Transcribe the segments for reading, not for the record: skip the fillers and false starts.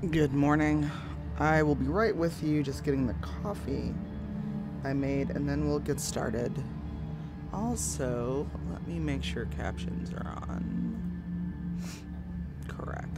Good morning. I will be right with you, just getting the coffee I made, and then we'll get started. Also, let me make sure captions are on. Correct.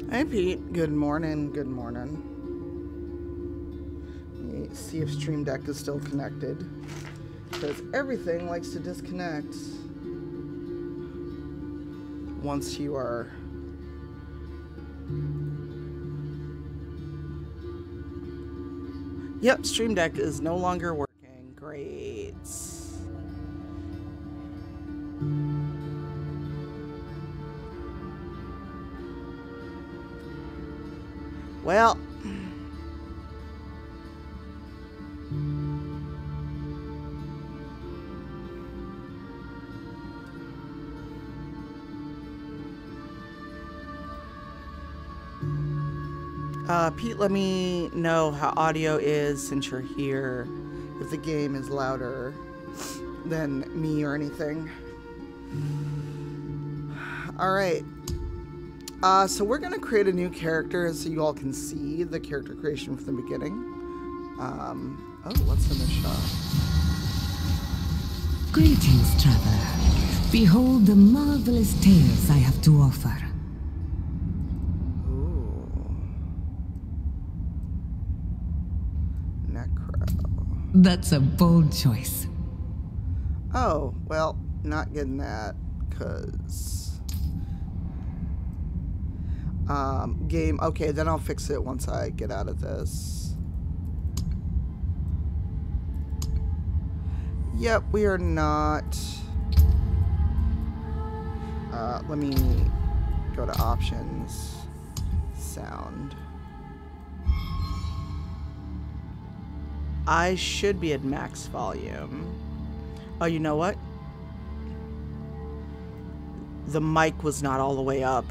Hey Pete, good morning, good morning. Let me see if Stream Deck is still connected, because everything likes to disconnect once you are... Yep, Stream Deck is no longer working. Great. Well, Pete, let me know how audio is since you're here, if the game is louder than me or anything. Alright. So we're going to create a new character so you all can see the character creation from the beginning. Oh, what's in this shop? Greetings, traveler. Behold the marvelous tales I have to offer. Ooh. Necro. That's a bold choice. Oh, well, not getting that, because... game, okay, then I'll fix it once I get out of this. Yep, we are not. Let me go to options, sound. I should be at max volume. Oh, you know what? The mic was not all the way up.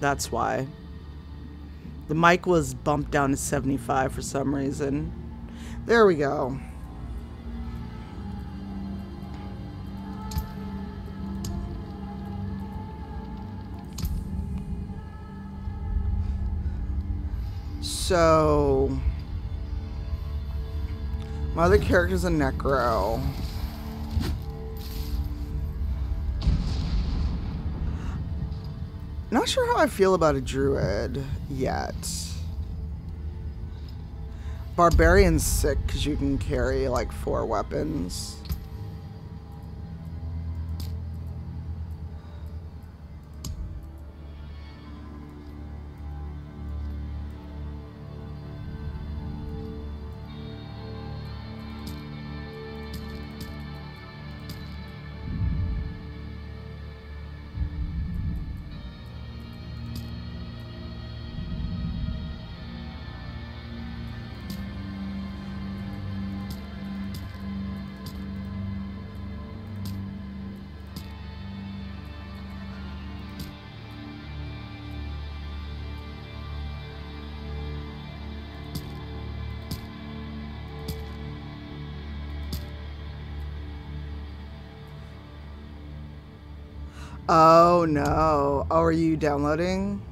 That's why. The mic was bumped down to 75 for some reason. There we go. So, my other character's a Necro. Not sure how I feel about a druid yet. Barbarian's sick because you can carry like 4 weapons. Oh no. Oh, are you downloading?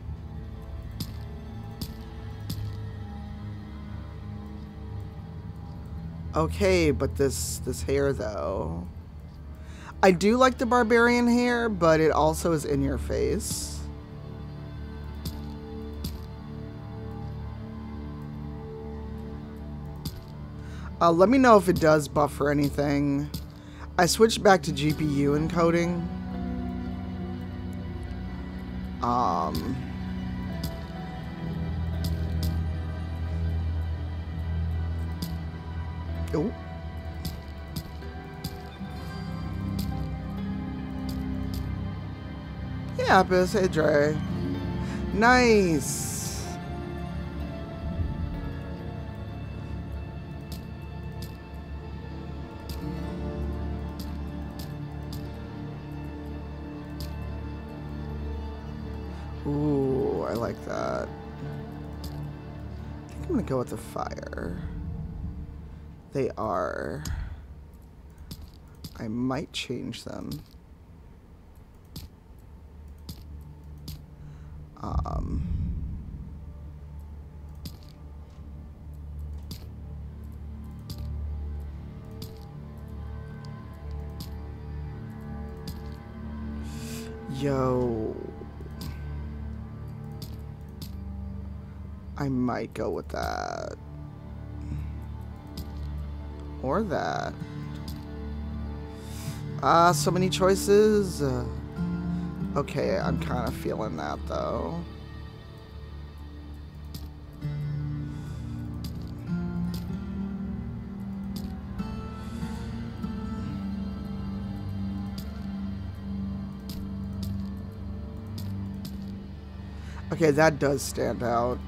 Okay, but this hair though. I do like the barbarian hair, but it also is in your face. Let me know if it does buffer anything. I switched back to GPU encoding. Oh. Yeah, Apis, hey Dre. Nice. Ooh, I like that. I think I'm gonna go with the fire. They are. I might change them. Yo. I might go with that. Or that. So many choices. Okay, I'm kind of feeling that though. Okay, that does stand out.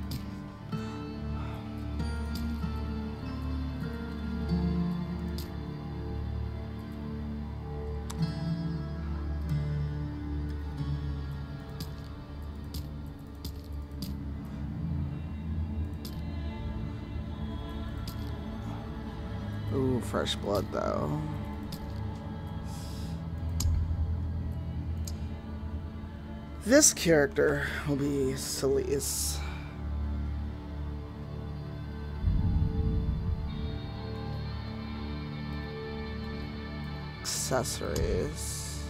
Ooh, fresh blood though. This character will be Celise. Accessories.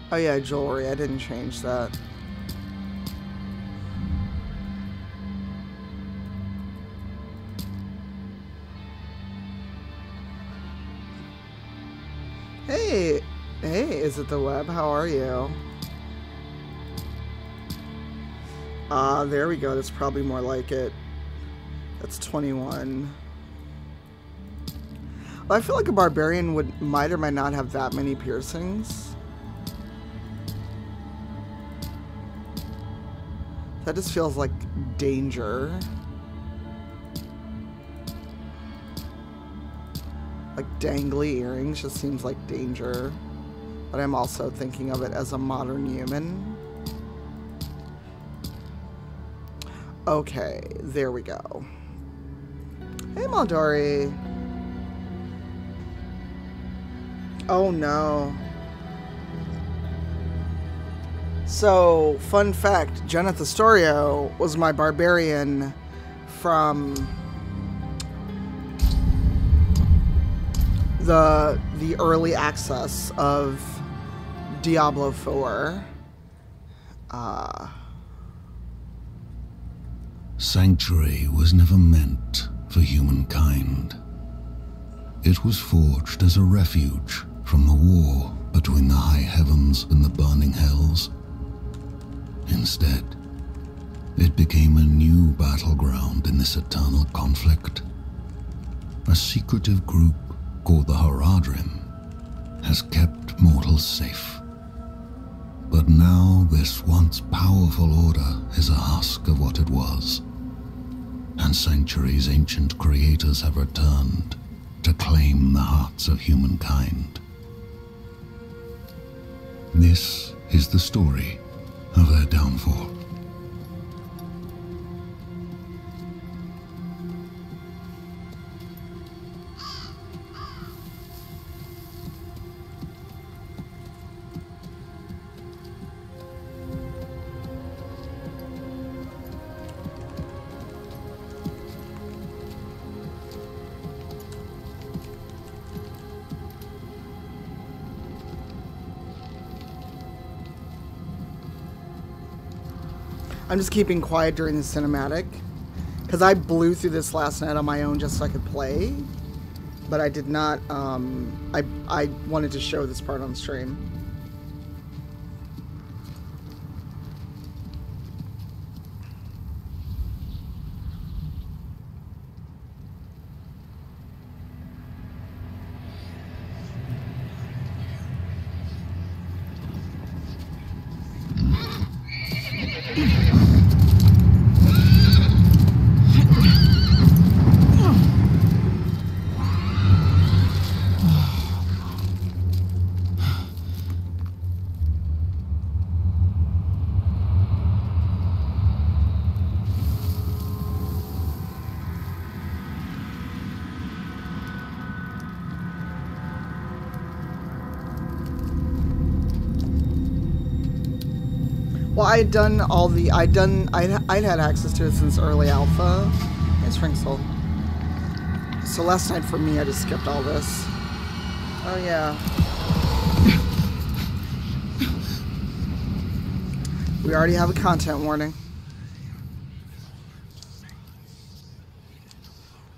Oh yeah, jewelry. I didn't change that. Hey, is it the web? How are you? There we go. That's probably more like it. That's 21. Well, I feel like a barbarian might or might not have that many piercings. That just feels like danger. Like dangly earrings just seems like danger. But I'm also thinking of it as a modern human. Okay, there we go. Hey, Maldori. Oh no. So, fun fact, Jenna Thestorio was my barbarian from the early access of Diablo 4. Sanctuary was never meant for humankind. It was forged as a refuge from the war between the high heavens and the burning hells. Instead, it became a new battleground in this eternal conflict. A secretive group called the Horadrim has kept mortals safe. But now this once powerful order is a husk of what it was, and Sanctuary's ancient creators have returned to claim the hearts of humankind. This is the story of their downfall. I'm just keeping quiet during the cinematic. Because I blew through this last night on my own just so I could play. But I did not, I wanted to show this part on stream. Well, I'd done all the, I'd had access to it since early alpha. It's Ringsoul. So last night for me, I just skipped all this. Oh yeah. We already have a content warning.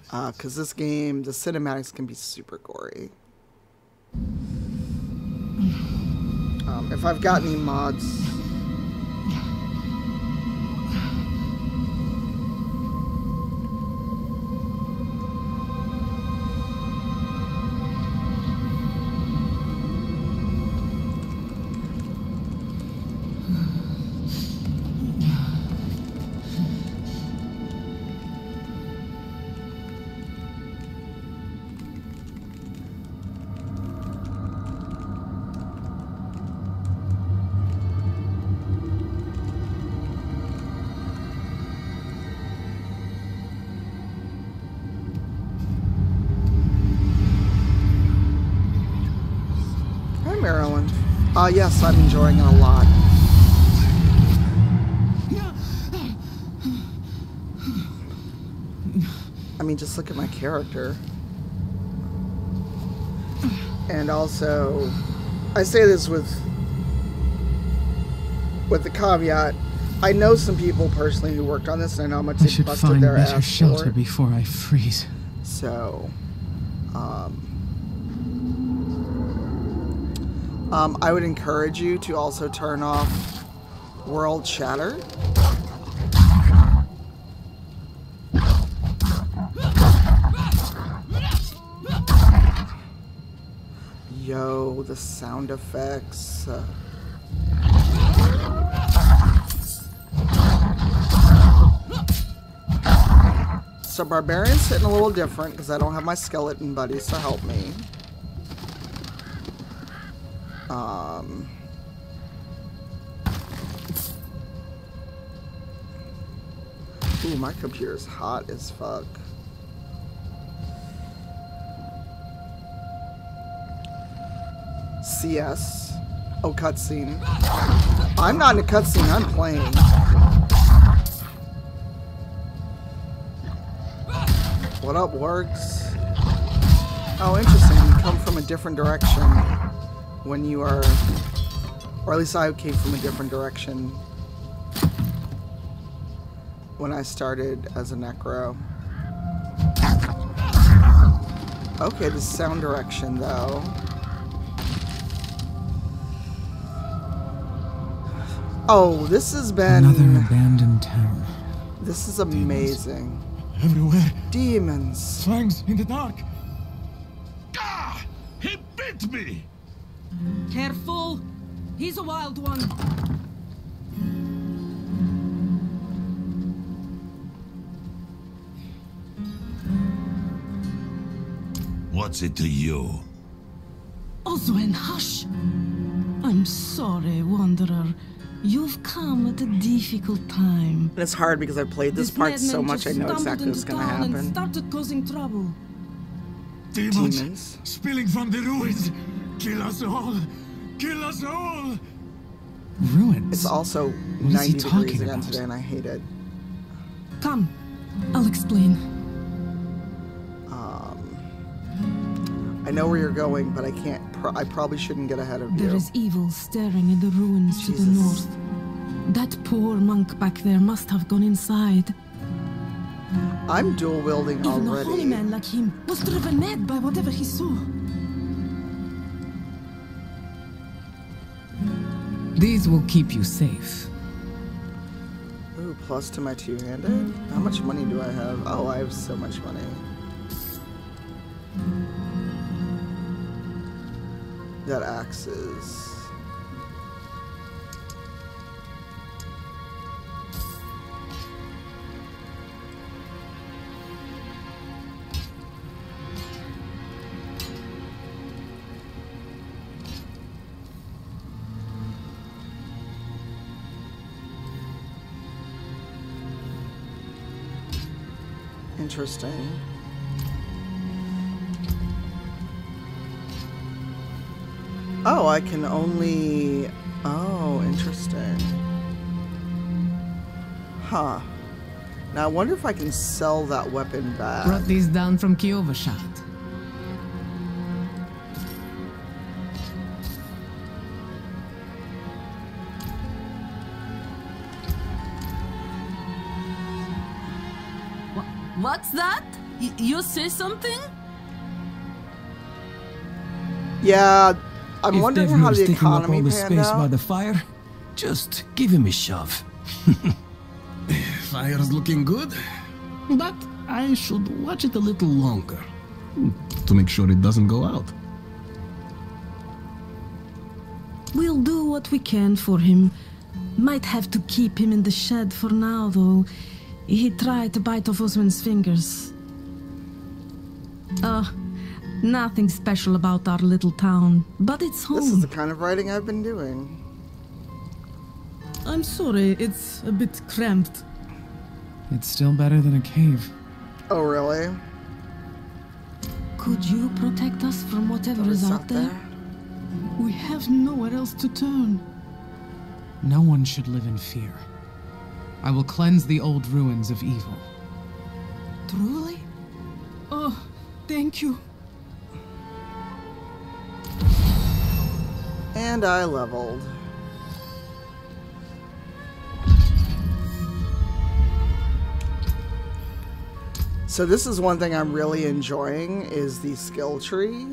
Cause this game, the cinematics can be super gory. If I've got any mods. Maryland. Yes, I'm enjoying it a lot. I mean, just look at my character. And also, I say this with the caveat, I know some people personally who worked on this, and I know how much they busted their ass for. Shelter before I freeze. So, I would encourage you to also turn off world chatter. Yo, the sound effects. So Barbarian's hitting a little different because I don't have my skeleton buddies to help me. Ooh, my computer's hot as fuck. CS. Oh, cutscene. I'm not in a cutscene, I'm playing. What up, Works? Oh, interesting. You come from a different direction when you are... Or at least I came from a different direction when I started as a Necro. Okay, the sound direction, though. Oh, this has been... Another abandoned town. This is amazing. Everywhere. Demons. Fangs in the dark. Ah! He bit me! Careful! He's a wild one. What's it to you? Oswen, hush! I'm sorry, Wanderer. You've come at a difficult time. And it's hard because I've played this part so much I know exactly what's gonna happen. And started causing trouble. Demons spilling from the ruins. Kill us all! Kill us all! Ruins? It's also What 90 is he degrees talking again about? today and I hate it. Come, I'll explain. I know where you're going, but I can't. I probably shouldn't get ahead of you. There is evil staring in the ruins to the Jesus. north. That poor monk back there must have gone inside. I'm dual wielding Even a already. holy man like him was driven mad by whatever he saw. These will keep you safe. Ooh, plus to my two-handed? How much money do I have? Oh, I have so much money. That axe is... interesting. Oh, I can only... Oh, interesting. Huh. Now, I wonder if I can sell that weapon back. Brought these down from Kiovashat. What's that? You say something? Yeah, I'm wondering how the taking up all economy the panned space by out. the fire, just give him a shove. Fire's looking good, but I should watch it a little longer to make sure it doesn't go out. We'll do what we can for him. Might have to keep him in the shed for now, though. He tried to bite off Osman's fingers. Nothing special about our little town, but it's home. This is the kind of writing I've been doing. I'm sorry, it's a bit cramped. It's still better than a cave. Oh, really? Could you protect us from whatever What is is out there? We have nowhere else to turn. No one should live in fear. I will cleanse the old ruins of evil. Truly? Oh, thank you. And I leveled. So this is one thing I'm really enjoying, is the skill tree.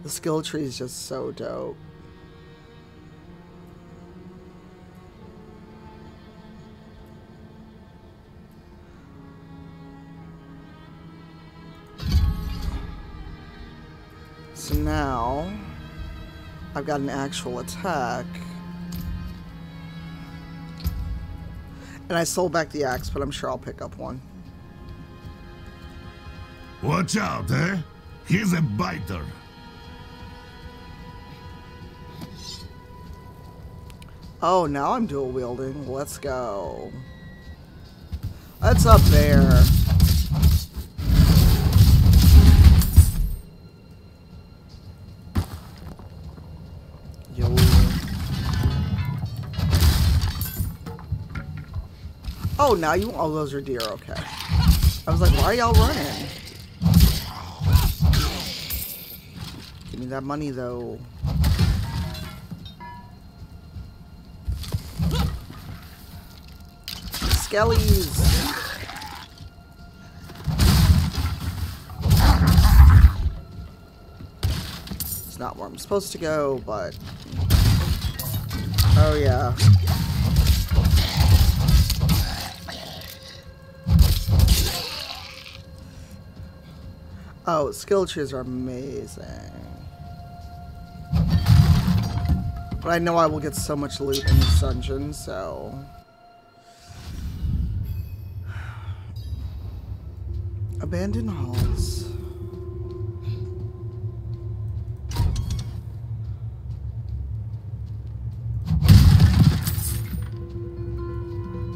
The skill tree is just so dope. So now I've got an actual attack. And I sold back the axe, but I'm sure I'll pick up one. Watch out, eh? He's a biter. Oh, now I'm dual wielding. Let's go. That's up there. Yo. Oh, now you... Oh, those are deer. Okay. I was like, why are y'all running? Give me that money, though. Skellies! It's not where I'm supposed to go, but... Oh, yeah. Oh, skill trees are amazing. But I know I will get so much loot in this dungeon, so... Abandoned halls.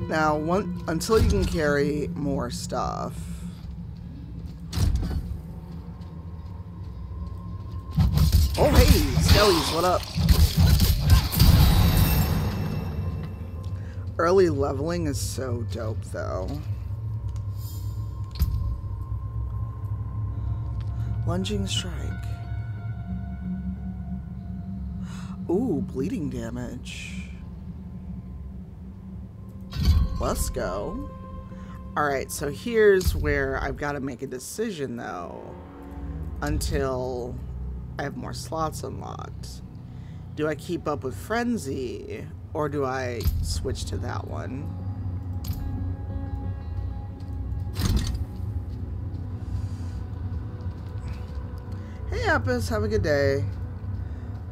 Now, until you can carry more stuff. Oh, hey, Skellies, what up? Early leveling is so dope, though. Lunging strike. Ooh, bleeding damage. Let's go. Alright, so here's where I've got to make a decision, though, until I have more slots unlocked. Do I keep up with Frenzy, or do I switch to that one? Hey, Apis, have a good day.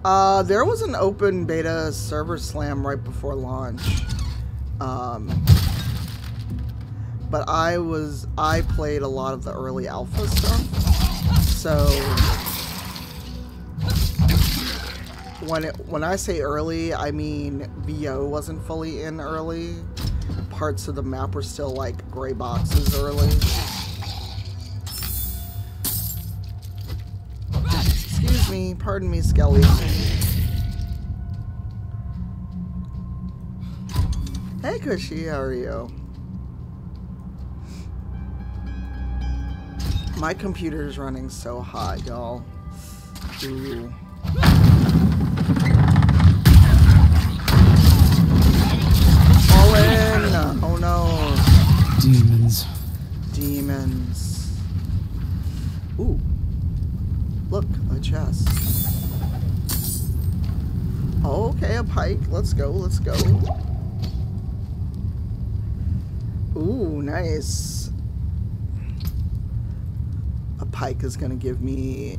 There was an open beta server slam right before launch. But I played a lot of the early alpha stuff. So when I say early, I mean VO wasn't fully in early. Parts of the map were still like gray boxes early. Excuse me, pardon me, Skelly. Hey Cushy, how are you? My computer's running so hot, y'all. Ooh. All in! Oh no. Demons. Demons. Ooh. Look, a chest. Oh, okay, a pike. Let's go, let's go. Ooh, nice. A pike is gonna give me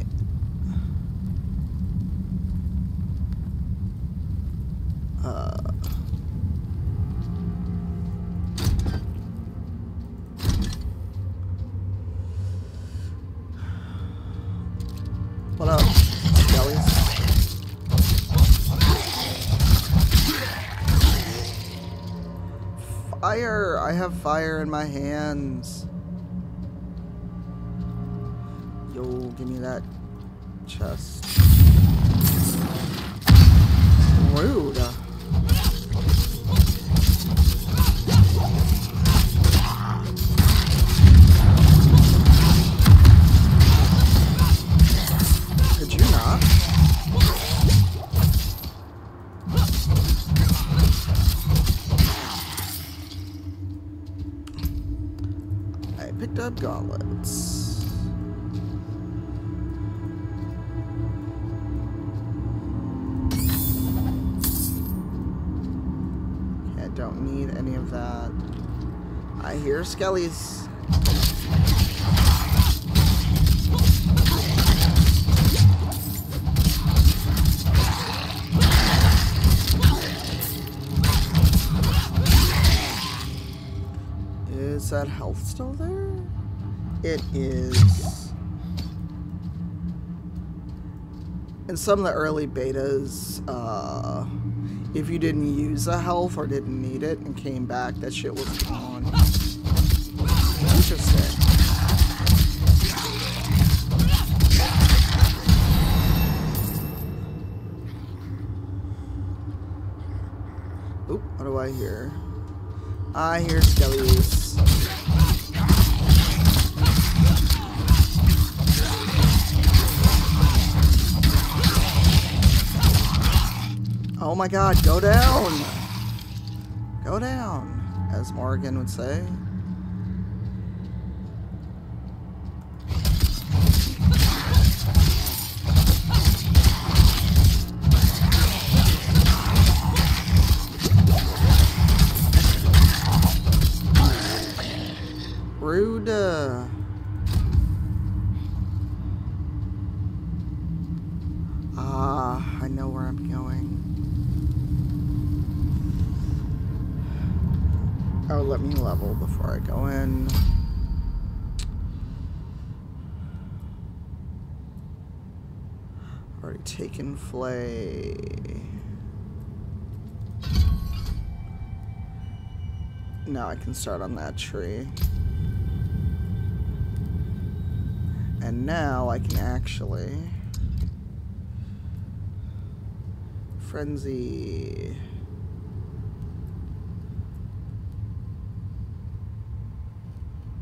what up, skellies? Fire! I have fire in my hands. Yo, give me that chest. Rude. Could you not? I picked up gauntlets. Don't need any of that. I hear skellies. Is that health still there? It is. In some of the early betas, if you didn't use a health or didn't need it and came back, that shit was gone. Interesting. Oop, what do I hear? I hear skellies. Oh my god, go down! Go down, as Morgan would say. Rude. I know where I'm going. Oh, let me level before I go in. Already taken Flay. Now I can start on that tree. And now I can actually Frenzy.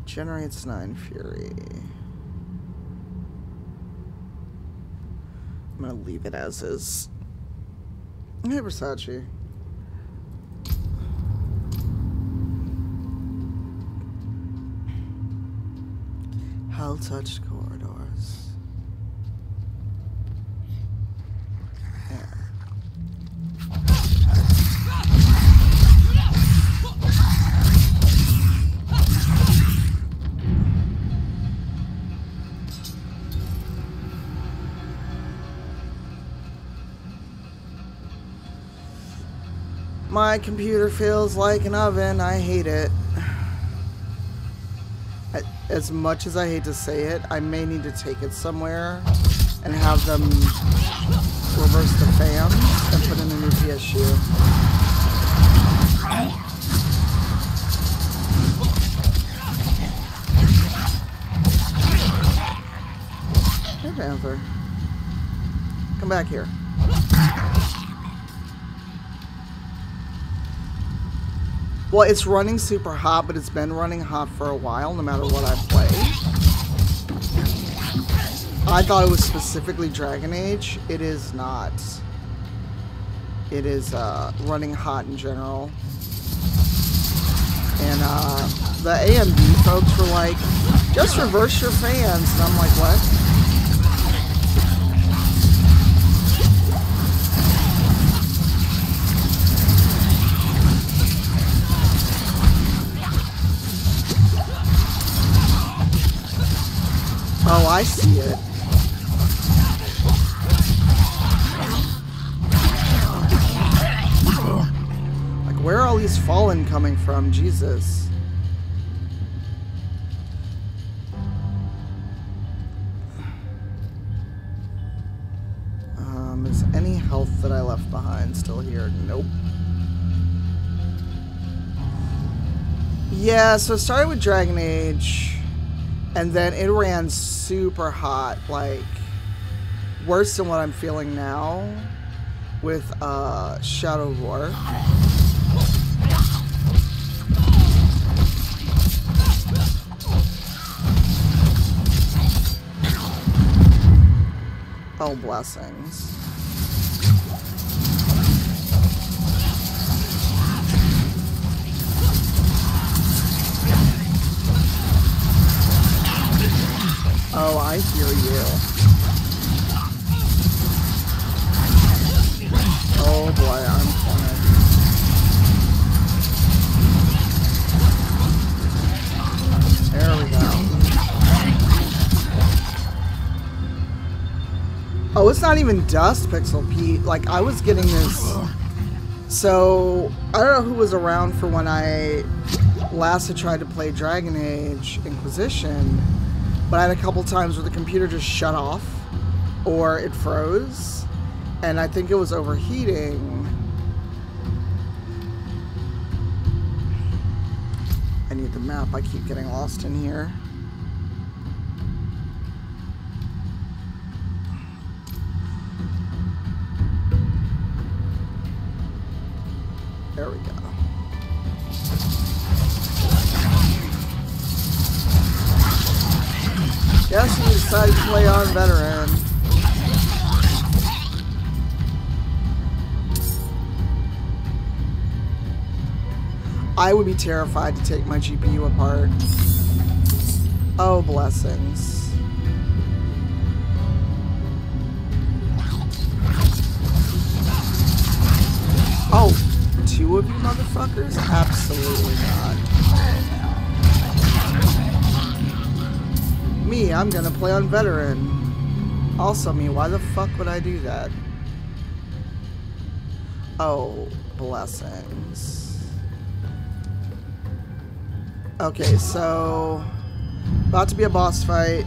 Generates 9 Fury. I'm gonna leave it as is. Hey, Versace. Hell-touched corridors. My computer feels like an oven. I hate it. As much as I hate to say it, I may need to take it somewhere and have them reverse the fans and put in a new PSU. Hey, Panther. Come back here. Well, it's running super hot, but it's been running hot for a while, no matter what I play. I thought it was specifically Dragon Age. It is not. It is running hot in general. And the AMD folks were like, just reverse your fans. And I'm like, what? Oh, I see it. Like, where are all these fallen coming from? Jesus. Is any health that I left behind still here? Nope. Yeah, so it started with Dragon Age. And then it ran super hot, like worse than what I'm feeling now with Shadow War. Oh, blessings. Oh, I hear you. Oh boy, I'm fine. There we go. Oh, it's not even dust, Pixel Pete. Like, I was getting this. So, I don't know who was around for when I last had tried to play Dragon Age Inquisition. But I had a couple times where the computer just shut off or it froze, and I think it was overheating. I need the map. I keep getting lost in here. There we go. Guess we decided to play on veteran. I would be terrified to take my GPU apart. Oh, blessings. Oh, two of you motherfuckers? Absolutely not. Me, I'm gonna play on veteran. Also me, why the fuck would I do that? Oh, blessings. Okay, so about to be a boss fight.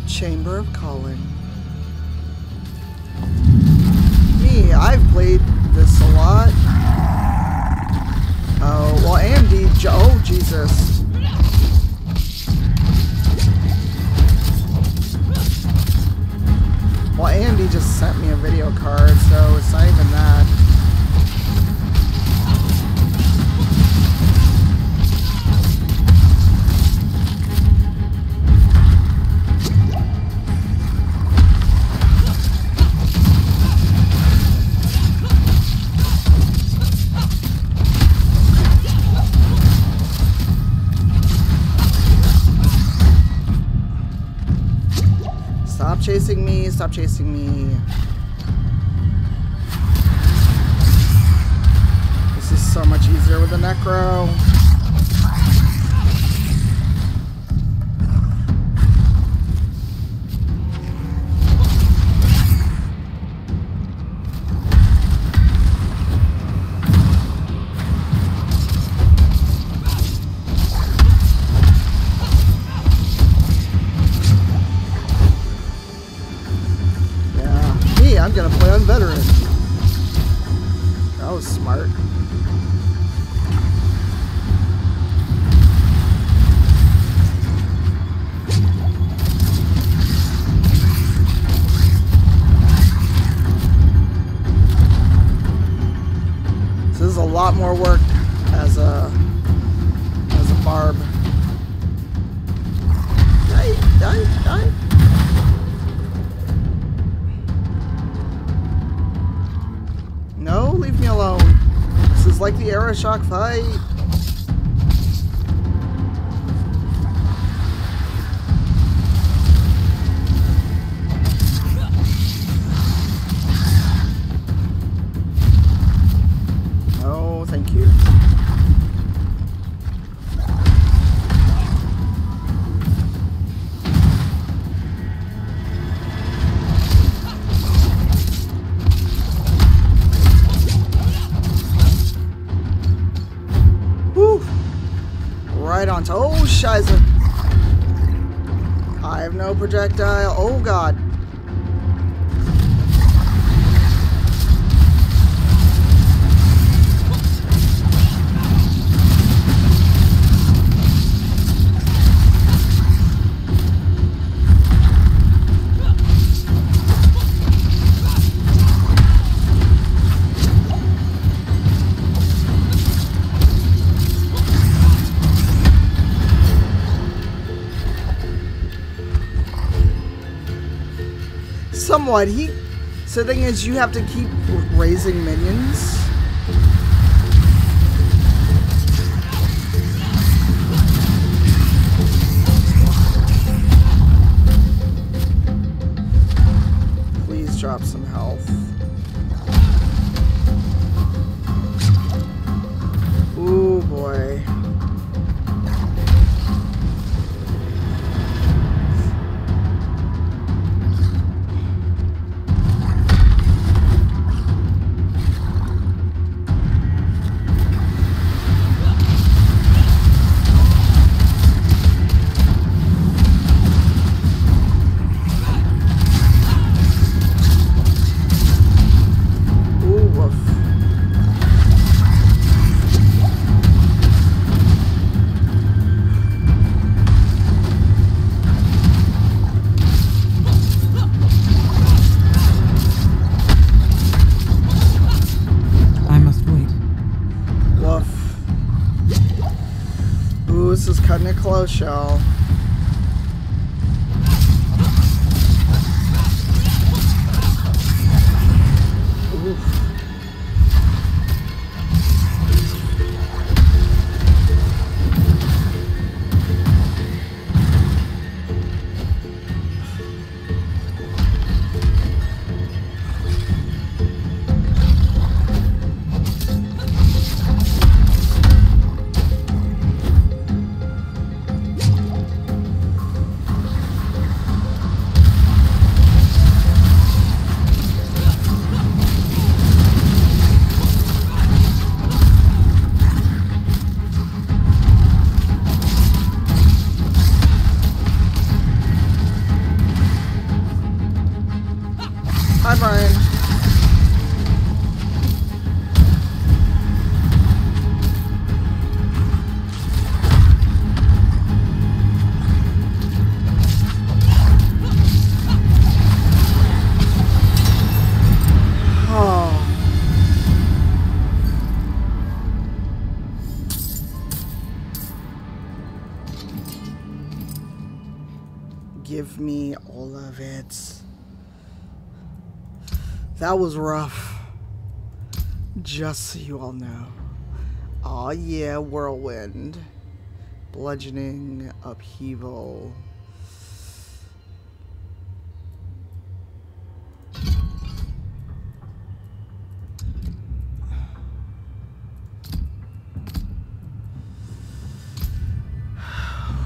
Chamber of Calling. Me, I've played this a lot. Oh, well, AMD, oh, Jesus. Well, AMD just sent me a video card, so it's not even that. chasing me. Stop chasing me. This is so much easier with the Necro. I'm gonna play on veteran. That was smart. So this is a lot more work as a barb. Die. No, leave me alone. This is like the Aeroshock fight. Oh, thank you. Right onto. Oh, Shiza. I have no projectile. Oh, God. Somewhat. So the thing is, you have to keep raising minions. Please drop some health. Ooh, boy. This is cutting it close, y'all. Hi, Brian. Give me all of it. That was rough. Just so you all know. Aw, yeah, whirlwind. Bludgeoning, upheaval.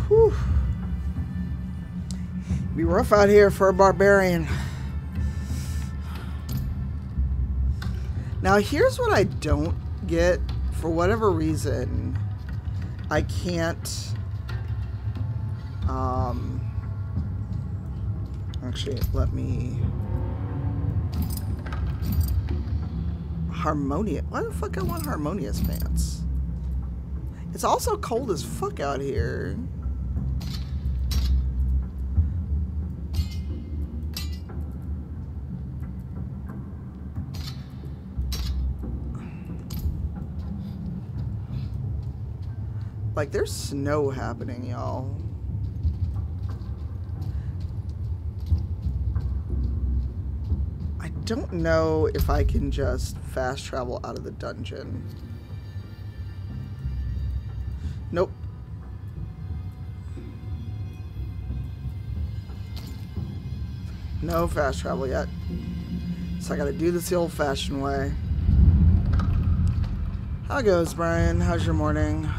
Whew. Be rough out here for a barbarian. Now here's what I don't get. For whatever reason, I can't actually, let me Harmonious. Why the fuck I want harmonious pants? It's also cold as fuck out here. Like, there's snow happening, y'all. I don't know if I can just fast travel out of the dungeon. Nope. No fast travel yet. So I gotta do this the old-fashioned way. How goes, Brian? How's your morning?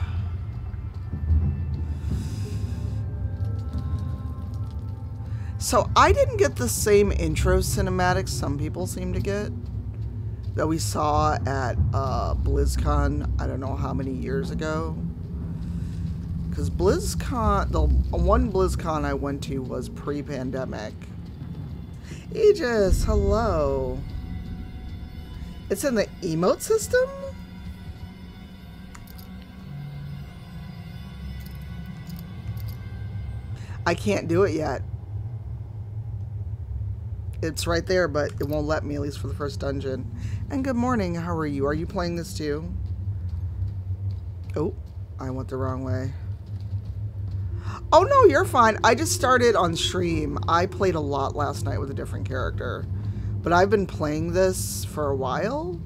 So I didn't get the same intro cinematics some people seem to get that we saw at BlizzCon, I don't know how many years ago. Because BlizzCon, the one BlizzCon I went to was pre-pandemic. Aegis, hello. It's in the emote system? I can't do it yet. It's right there, but it won't let me, at least for the first dungeon. And good morning, how are you? Are you playing this too? Oh, I went the wrong way. Oh no, you're fine. I just started on stream. I played a lot last night with a different character. But I've been playing this for a while.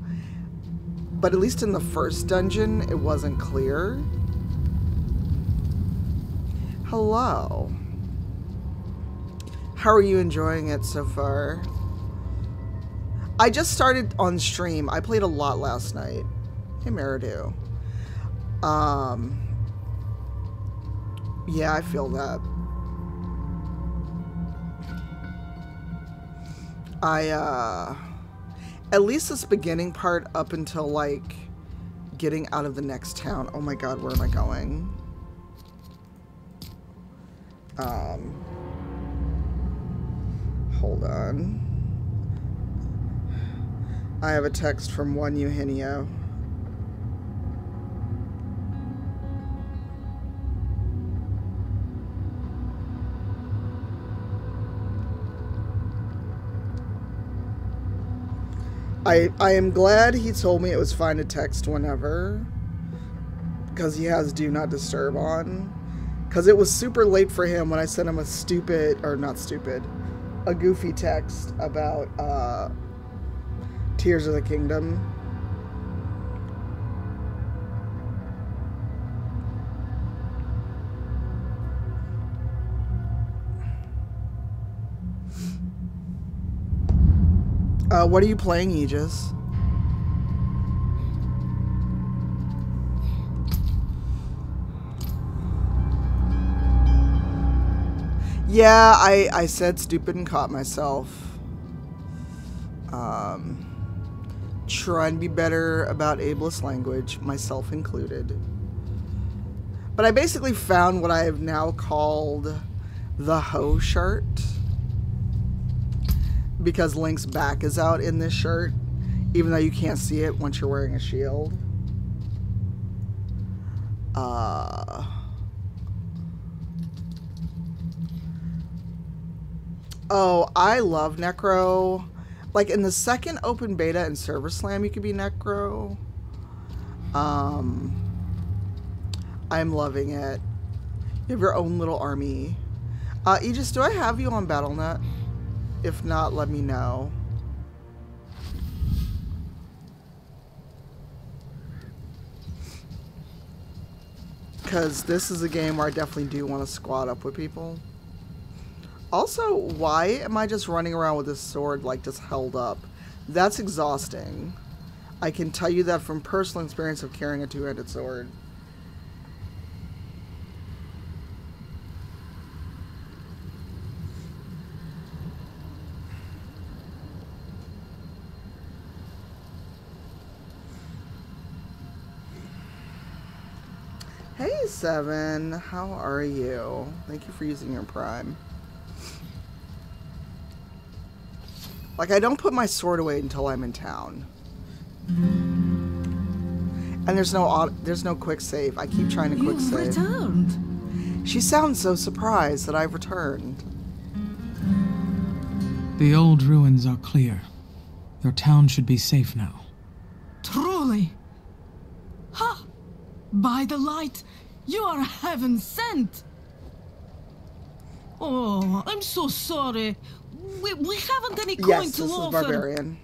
But at least in the first dungeon, it wasn't clear. Hello. How are you enjoying it so far? I just started on stream. I played a lot last night. Hey, Meridu. Yeah, I feel that. At least this beginning part up until, like, getting out of the next town. Oh my god, where am I going? Hold on. I have a text from one Eugenio. I am glad he told me it was fine to text whenever, because he has Do Not Disturb on. Because it was super late for him when I sent him a stupid, or not stupid, a goofy text about Tears of the Kingdom. What are you playing, Aegis? Yeah, I said stupid and caught myself. Trying to be better about ableist language, myself included. But I basically found what I have now called the hoe shirt. Because Link's back is out in this shirt, even though you can't see it once you're wearing a shield. Oh, I love Necro. Like, in the second open beta in Server Slam, you could be Necro. I'm loving it. You have your own little army. Aegis, do I have you on BattleNet? If not, let me know. Because this is a game where I definitely do want to squad up with people. Also, why am I just running around with this sword, like, just held up? That's exhausting. I can tell you that from personal experience of carrying a two-handed sword. Hey, Seven. How are you? Thank you for using your Prime. Like, I don't put my sword away until I'm in town. And there's no quick save. I keep trying to quick You've save. returned. She sounds so surprised that I've returned. The old ruins are clear. Your town should be safe now. Truly. Ha! By the light, you are heaven sent. Oh, I'm so sorry. We haven't any coin Yes, to this is offer. Barbarian.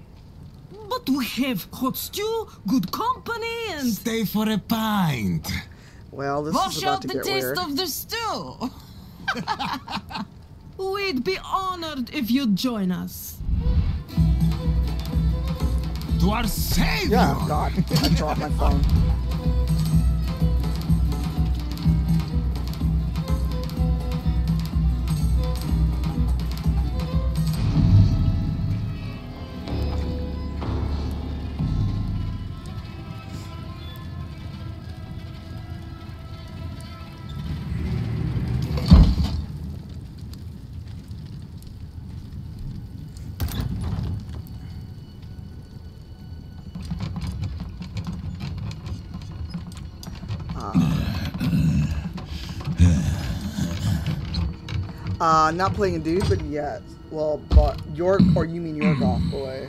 But we have hot stew, good company, and... Stay for a pint. Well, this Wash is about out to the get taste weird. of the stew. We'd be honored if you'd join us. To our savior. Yeah, God. I dropped my phone. Not playing a dude, but yes. Well, but York, or you mean your golf boy?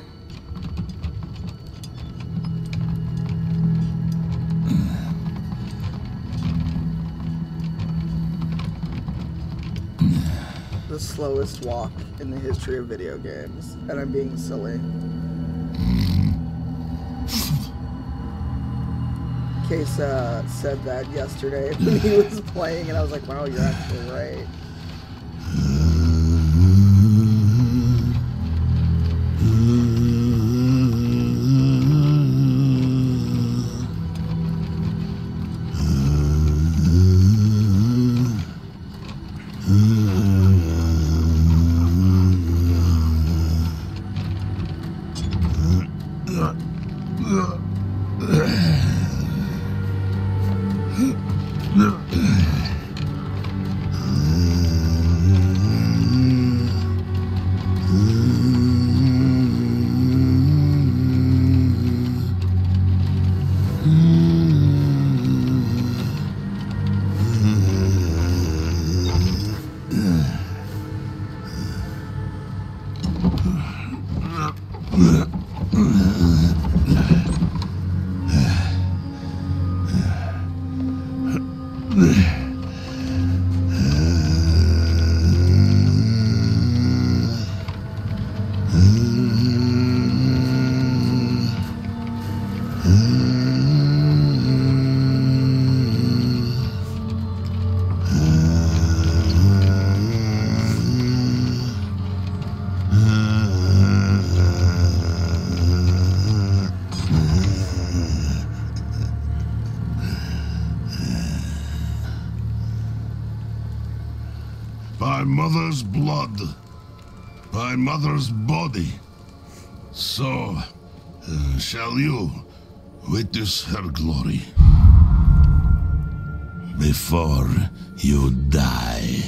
The slowest walk in the history of video games, and I'm being silly. Case said that yesterday when he was playing, and I was like, wow, you're actually right. By mother's blood, by mother's body, so shall you witness her glory before you die.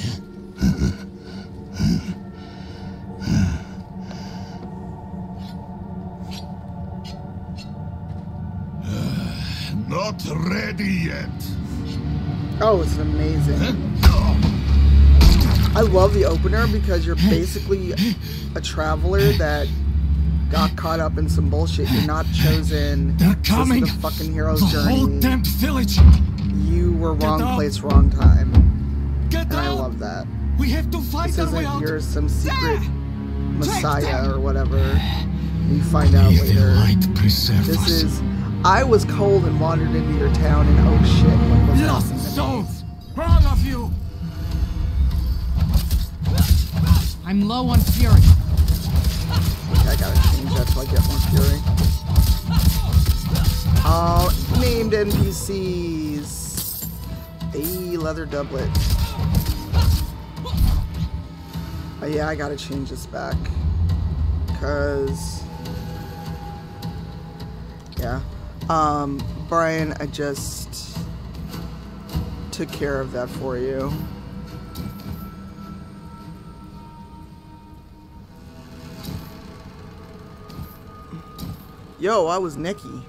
Not ready yet. Oh, it's amazing. I love the opener because you're basically a traveler that got caught up in some bullshit. You're not chosen. They're coming. This is the fucking hero's The journey. whole damn village. You were wrong out. place, wrong time. Get And out. I love that. We have to fight This our way isn't out. you're some secret them. messiah or whatever. You find out May the later. light preserve This us. is. I was cold and wandered into your town, and oh shit, what was Lost happening? souls. For all of you. I'm low on fury. I gotta change that so I get more fury. Named NPCs. A leather doublet. Oh yeah, I gotta change this back. Cause yeah. Brian, I just took care of that for you. Yo, I was Nikki.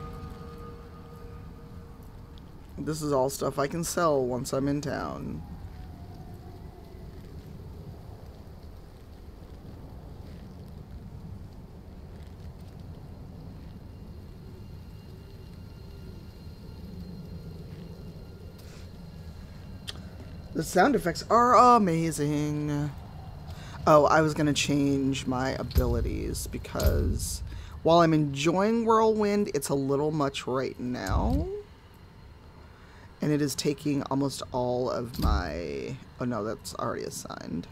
This is all stuff I can sell once I'm in town. The sound effects are amazing. Oh, I was gonna change my abilities because while I'm enjoying Whirlwind, it's a little much right now. And it is taking almost all of my... Oh no, that's already assigned.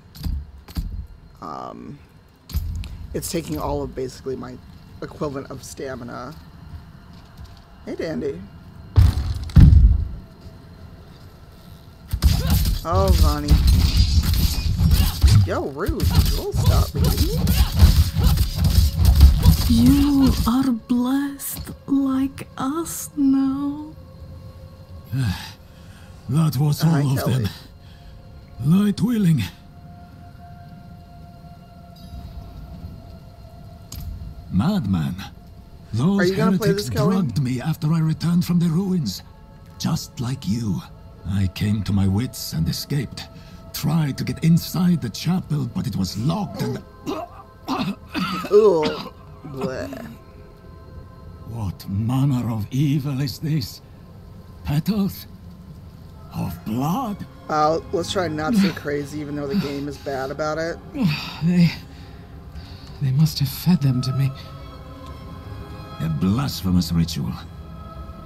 It's taking all of basically my equivalent of stamina. Hey, Dandy. Oh, Vonnie. Yo, rude. You'll stop me. You are blessed like us now. That was all of them. Light willing. Madman. Those heretics drugged me after I returned from the ruins. Just like you. I came to my wits and escaped. Tried to get inside the chapel, but it was locked and... Ugh. Bleh. What manner of evil is this? Petals? Of blood? Let's try not so crazy, even though the game is bad about it. They must have fed them to me. A blasphemous ritual.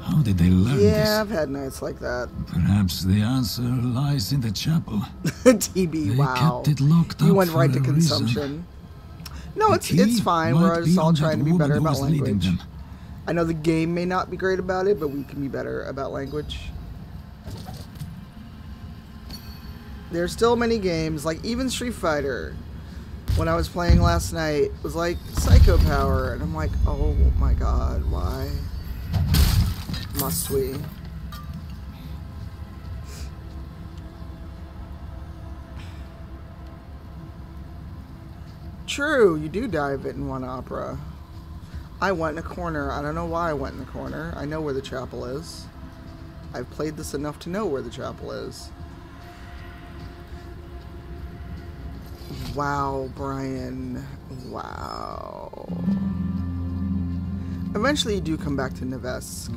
How did they learn this? Yeah, I've had nights like that. Perhaps the answer lies in the chapel. TB, they wow. Kept it locked you up went right for to a consumption. Reason. No, it's fine. We're just all trying to be better about language. Them. I know the game may not be great about it, but we can be better about language. There's still many games, like even Street Fighter, when I was playing last night, was like Psycho Power, and I'm like, oh my god, why must we? True, you do die a bit in one opera. I went in a corner. I don't know why I went in the corner. I know where the chapel is. I've played this enough to know where the chapel is. Wow, Brian. Wow. Eventually you do come back to Nevesk.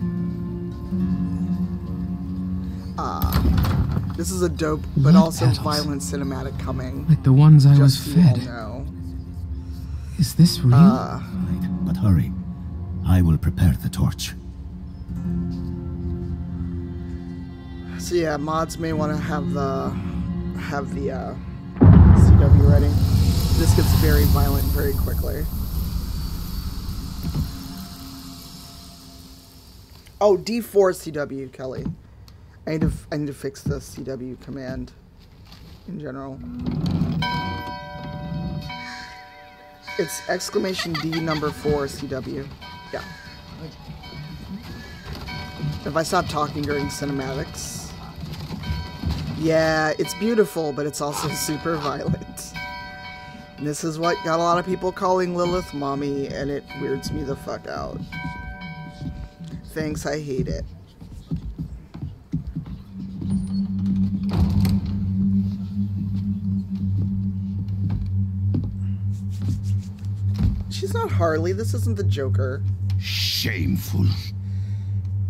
This is a dope, but also violent cinematic coming. Like the ones I was fed. Know. Is this real? Right, but hurry. I will prepare the torch. So yeah, mods may want to have the CW ready. This gets very violent very quickly. Oh, D4 CW, Kelly. I need to fix the CW command in general. It's exclamation D number 4 CW. Yeah. If I stop talking during cinematics. Yeah, it's beautiful, but it's also super violent. And this is what got a lot of people calling Lilith mommy, and it weirds me the fuck out. Thanks, I hate it. She's not Harley. This isn't the Joker. Shameful.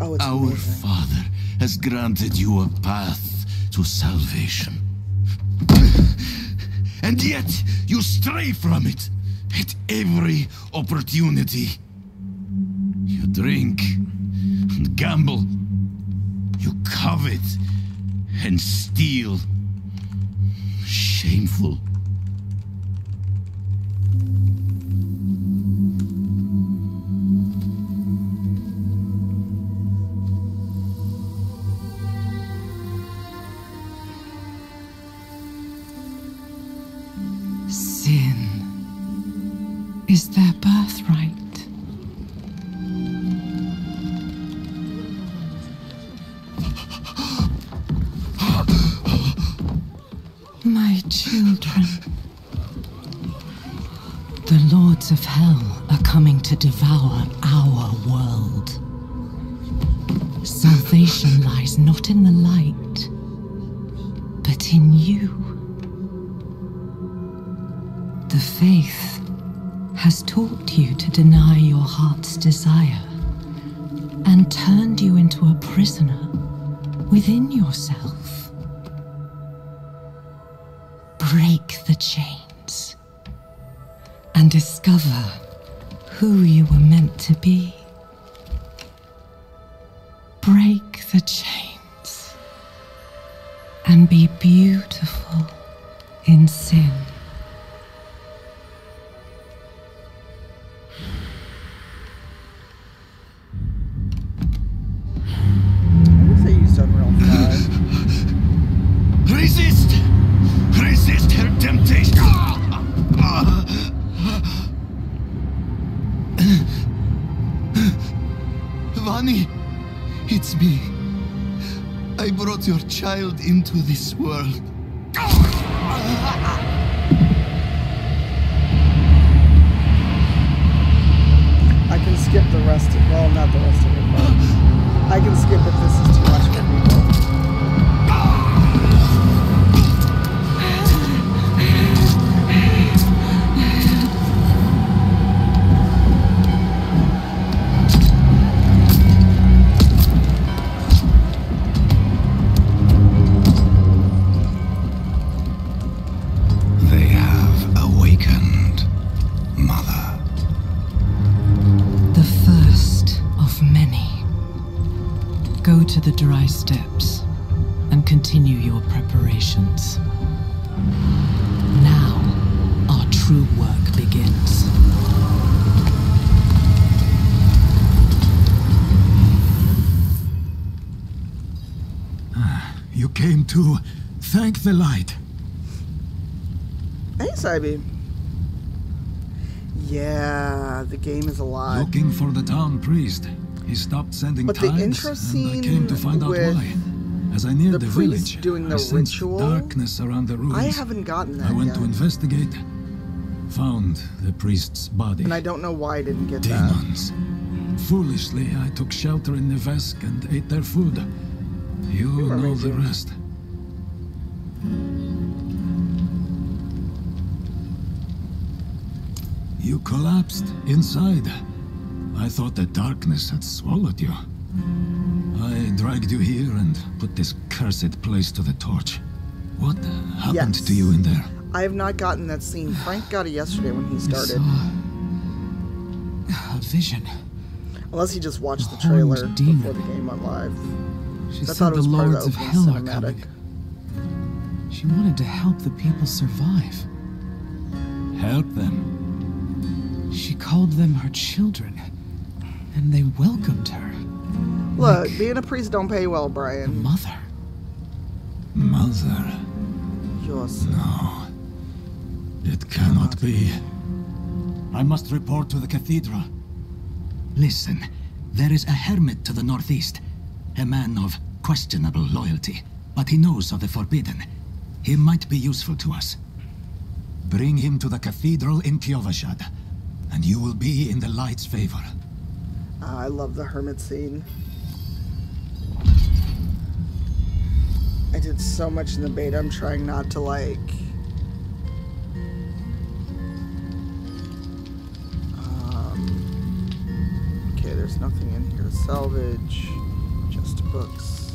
Oh, it's Our amazing. Father has granted you a path to salvation. And yet, you stray from it at every opportunity. You drink and gamble. You covet and steal. Shameful. Sin is their birthright. My children. The lords of hell are coming to devour our world. Salvation lies not in the light, but in you. The faith has taught you to deny your heart's desire and turned you into a prisoner within yourself. Break the chains and discover who you were meant to be. Break the chains and be beautiful in sin. Resist! Resist her temptation! Vani, it's me. I brought your child into this world. I can skip the rest of, well, not the rest of it, but I can skip if this is too much for people. Go to the dry steps and continue your preparations. Now, our true work begins. You came to thank the light. Hey, Saibi. Yeah, the game is alive. Looking for the town priest. He stopped sending tides, and I came to find out why. As I neared the village, doing the I sensed ritual, darkness around the ruins. I haven't gotten that I went yet. to investigate, found the priest's body. And I don't know why I didn't get Demons. Foolishly, I took shelter in Nevesk and ate their food. You know the rest. You collapsed inside. I thought the darkness had swallowed you. I dragged you here and put this cursed place to the torch. What happened to you in there? I have not gotten that scene. Frank got it yesterday when he started. A vision. Unless he just watched the trailer before the game went live. She I said thought it was the part of lords the of hell are cinematic. coming. She wanted to help the people survive. Help them? She called them her children, and they welcomed her. Look, being a priest don't pay well, Brian. Mother. Mother? Yes. No. It cannot be. I must report to the cathedral. Listen, there is a hermit to the northeast. A man of questionable loyalty, but he knows of the forbidden. He might be useful to us. Bring him to the cathedral in Kyovashad, and you will be in the light's favor. I love the hermit scene. I did so much in the beta, I'm trying not to like... Okay, there's nothing in here to salvage. Just books.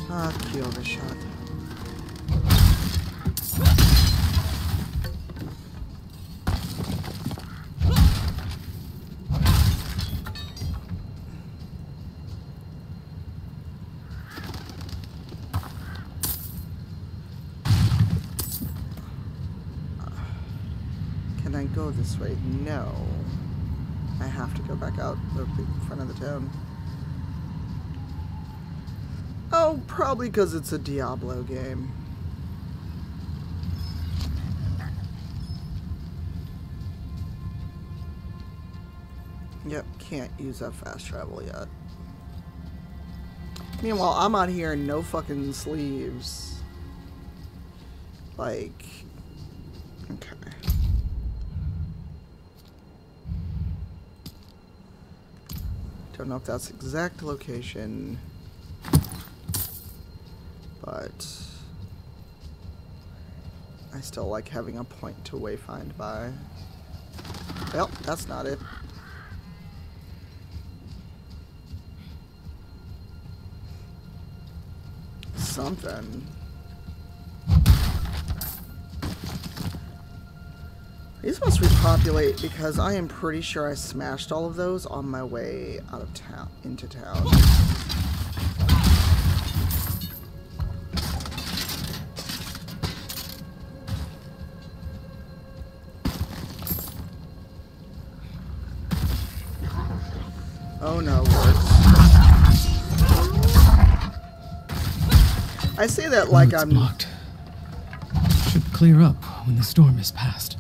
Kyovashad. Can I go this way? No. I have to go back out the front of the town. Oh, probably because it's a Diablo game. Yep, can't use that fast travel yet. Meanwhile, I'm out here in no fucking sleeves. Like, okay. Don't know if that's the exact location, but I still like having a point to wayfind by. Well, that's not it. Something. These must repopulate because I am pretty sure I smashed all of those on my way out of town, into town. Oh no, works. I say that like I'm blocked. Should clear up when the storm is past.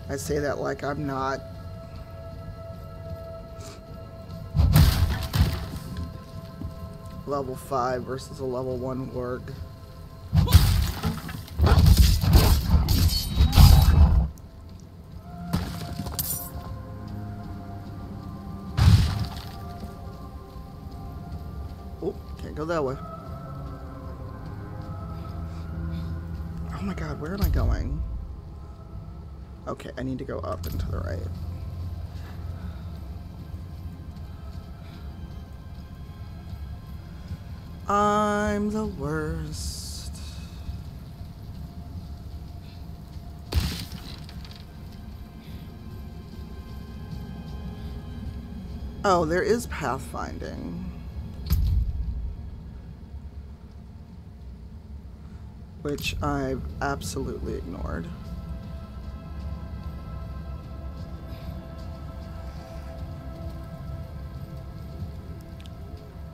I say that like I'm not level 5 versus a level 1 warg. Oh, can't go that way. Oh my god, where am I going? Okay, I need to go up and to the right. I'm the worst. Oh, there is pathfinding. Which I've absolutely ignored.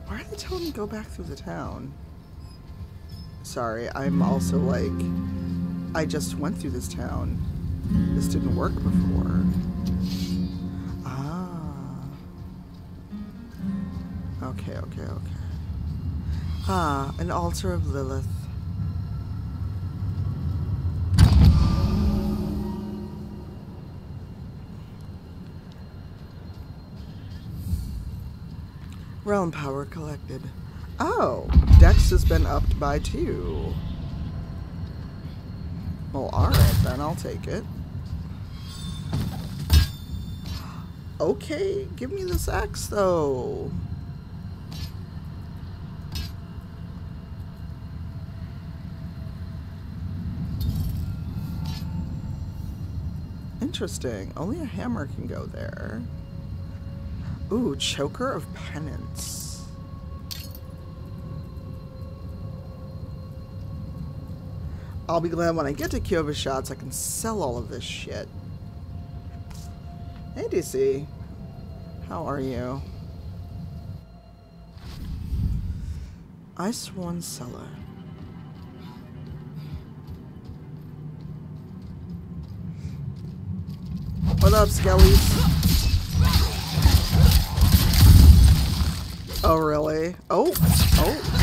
Why are they telling me to go back through the town? Sorry, I'm also like, I just went through this town. This didn't work before. Ah. Okay, okay, okay. Ah, an altar of Lilith. Realm power collected. Oh, Dex has been upped by 2. Well, alright then, I'll take it. Okay, give me this axe though. Interesting. Only a hammer can go there. Ooh, Choker of Penance. I'll be glad when I get to Kyova Shots I can sell all of this shit. Hey DC. How are you? Ice-Worn Cellar. What up, Skellies? Oh, really? Oh,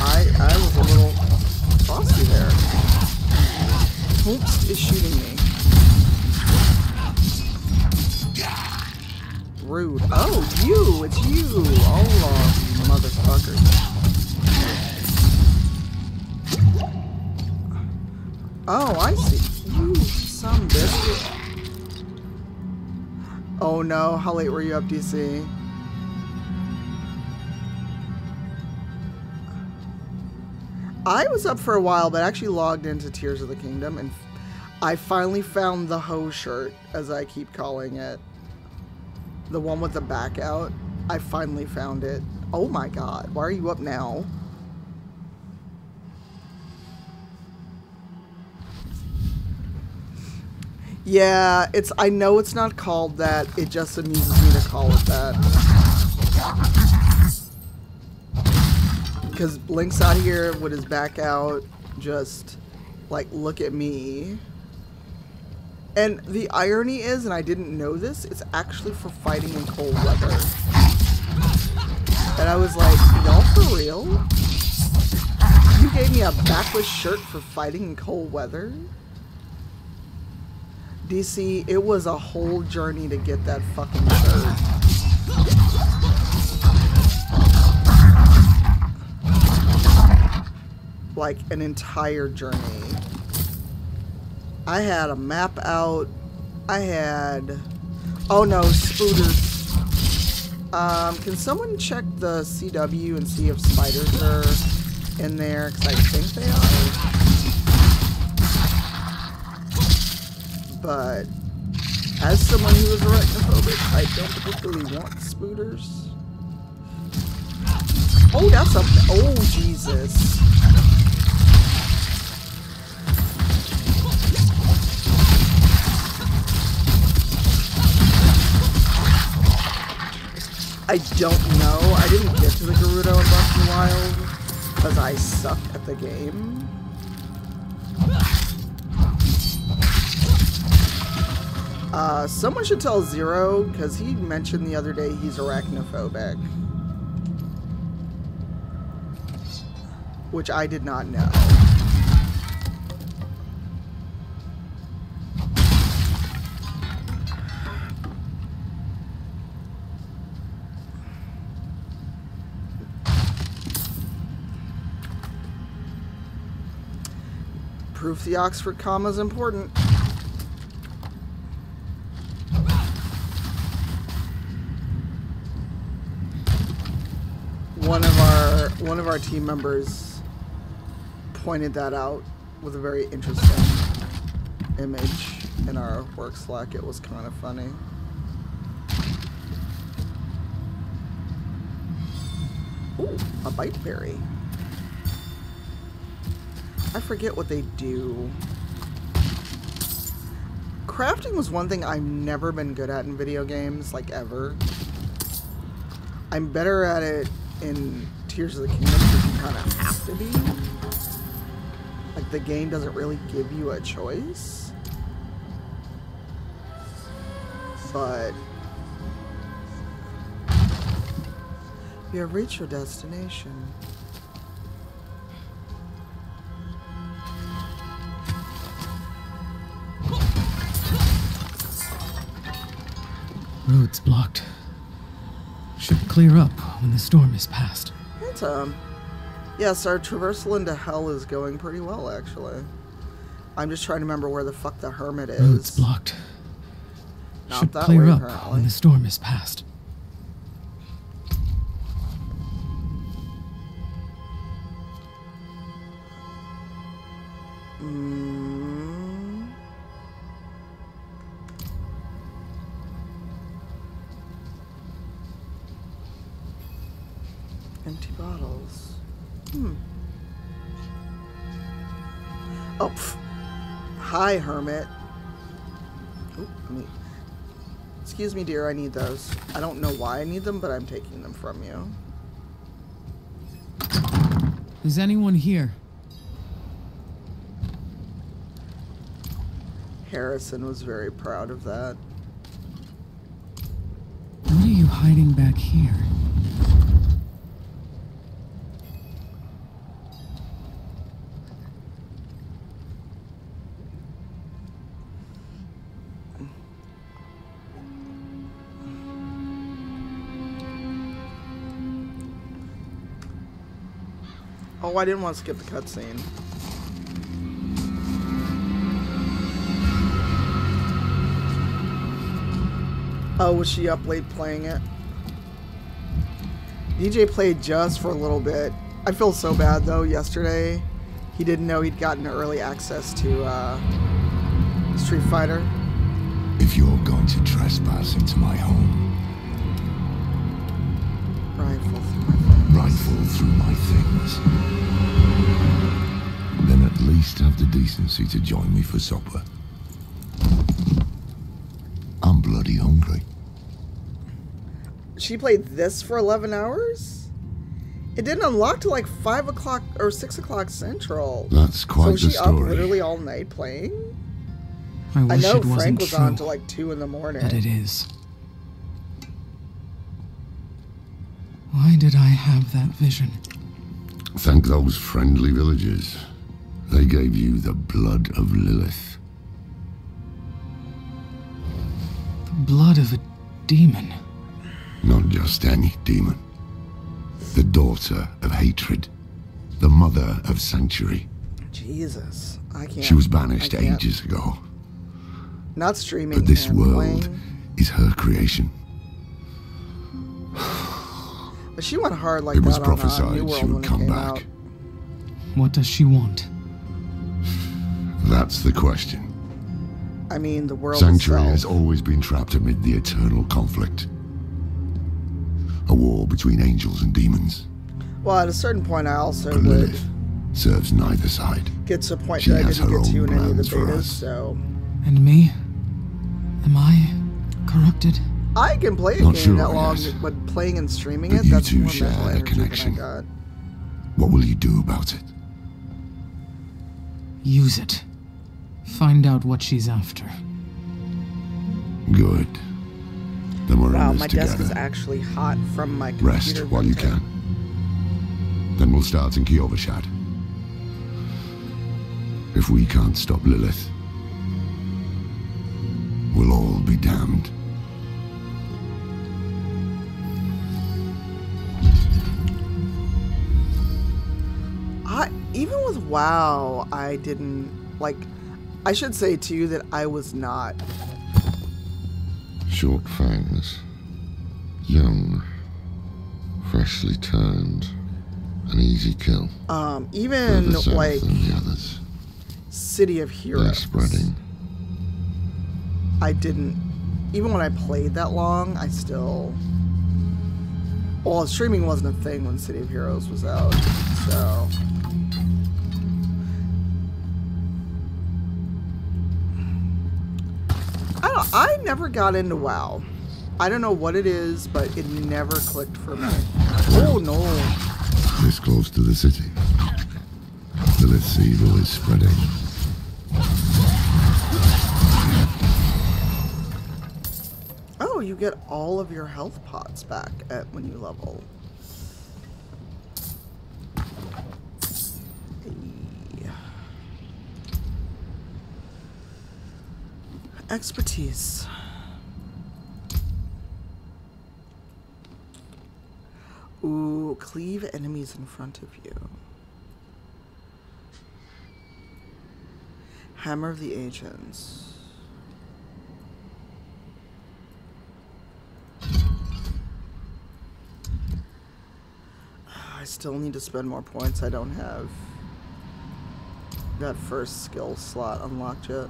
I was a little frosty there. Hoopst is shooting me. Rude. Oh, you! It's you! Oh, motherfucker. Oh, I see. You some biscuit. Oh no, how late were you up, DC? I was up for a while, but actually logged into Tears of the Kingdom, and I finally found the hoe shirt, as I keep calling it. The one with the back out. I finally found it. Oh my god, why are you up now? Yeah, I know it's not called that, it just amuses me to call it that. Because Link's out here with his back out, just, like, look at me. And the irony is, and I didn't know this, it's actually for fighting in cold weather. And I was like, y'all for real? You gave me a backless shirt for fighting in cold weather? DC, it was a whole journey to get that fucking shirt. Like an entire journey. I had a map out. I had... Oh no, spooters. Can someone check the CW and see if spiders are in there? Because I think they are. But as someone who is arachnophobic, I don't particularly want spooters. Oh, that's a... Oh, Jesus. I don't know. I didn't get to the Gerudo in Breath of the Wild because I suck at the game. Someone should tell Zero because he mentioned the other day he's arachnophobic, which I did not know. Proof the Oxford comma is important. One of our team members pointed that out with a very interesting image in our work Slack. It was kind of funny. Ooh, a bite berry. I forget what they do. Crafting was one thing I've never been good at in video games, like ever. I'm better at it in Tears of the Kingdom because you kind of have to be. Like, the game doesn't really give you a choice. But you have reached your destination. Road's blocked. Should clear up when the storm is past. It's, yes, our traversal into hell is going pretty well, actually. I'm just trying to remember where the fuck the hermit is. Road's blocked. Not Should that clear way, up apparently. when the storm is past. Empty bottles. Oh, pff. Hi, hermit. Ooh, excuse me, dear, I need those. I don't know why I need them, but I'm taking them from you. Is anyone here? Harrison was very proud of that. What are you hiding back here? Oh, I didn't want to skip the cutscene. Oh, was she up late playing it? DJ played just for a little bit. I feel so bad though. Yesterday, he didn't know he'd gotten early access to Street Fighter. If you're going to trespass into my home, rifle through my things, then at least have the decency to join me for supper. I'm bloody hungry. She played this for 11 hours? It didn't unlock till like 5 o'clock or 6 o'clock Central. That's quite the story. So was she up literally all night playing? I know Frank was on till like 2 in the morning. But it is. Why did I have that vision? Thank those friendly villagers. They gave you the blood of Lilith. The blood of a demon. Not just any demon. The daughter of hatred. The mother of sanctuary. Jesus. I can't. She was banished ages ago. Not streaming. But this world playing. is her creation. But she went hard like it was that on prophesied New World she would when it come came back. out. What does she want? That's the question. I mean, the world Sanctuary itself. has always been trapped amid the eternal conflict. A war between angels and demons. Well, at a certain point, I also But would Lilith serves neither side. get to a point She that I has didn't her get to own in any of the plans for betas, us. so... And me? Am I corrupted? I can play a Not game sure that long, yet. but playing and streaming But it, you that's two more share mental a energy connection. than I got. What will you do about it? Use it. Find out what she's after. Good. Then we're Wow, in this my together. desk is actually hot from my computer. Rest while you can. Then we'll start in Kyovashad. If we can't stop Lilith, we'll all be damned. Even with WoW, I didn't, like, I should say too that I was not. Short fangs. Young. Freshly turned. An easy kill. Even, Further south like, than the others. City of They're Heroes. spreading. I didn't, even when I played that long, I still, well, streaming wasn't a thing when City of Heroes was out, so. I never got into WoW. I don't know what it is, but it never clicked for me. Oh no. This close to the city. Lilith's evil is spreading. Oh, you get all of your health pots back when you level. Expertise. Ooh, cleave enemies in front of you. Hammer of the Agents. I still need to spend more points. I don't have that first skill slot unlocked yet.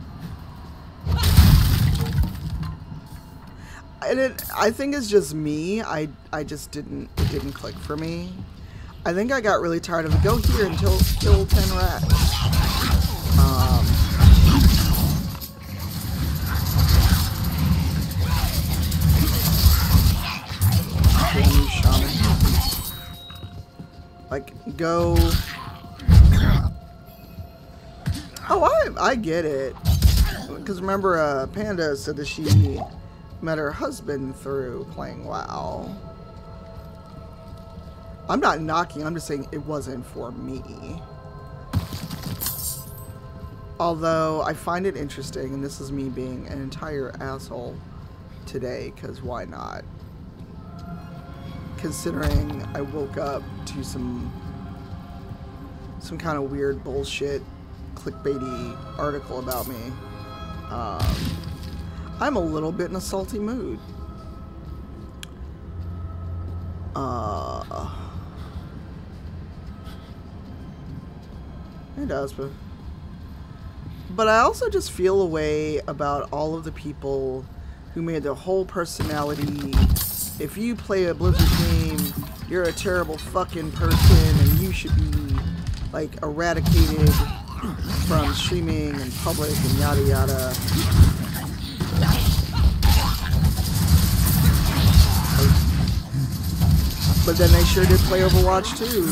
And I think it's just me. I just it didn't click for me. I think I got really tired of it. Go here until kill 10 rats. Like, go. Oh, I get it. Because remember, Panda said that she met her husband through playing WoW. I'm not knocking, I'm just saying it wasn't for me. Although, I find it interesting, and this is me being an entire asshole today, because why not? Considering I woke up to some kind of weird bullshit clickbaity article about me. I'm a little bit in a salty mood. It does, but I also just feel a way about all of the people who made their whole personality. If you play a Blizzard game, you're a terrible fucking person, and you should be like eradicated from streaming and public and yada yada. But then they sure did play Overwatch too.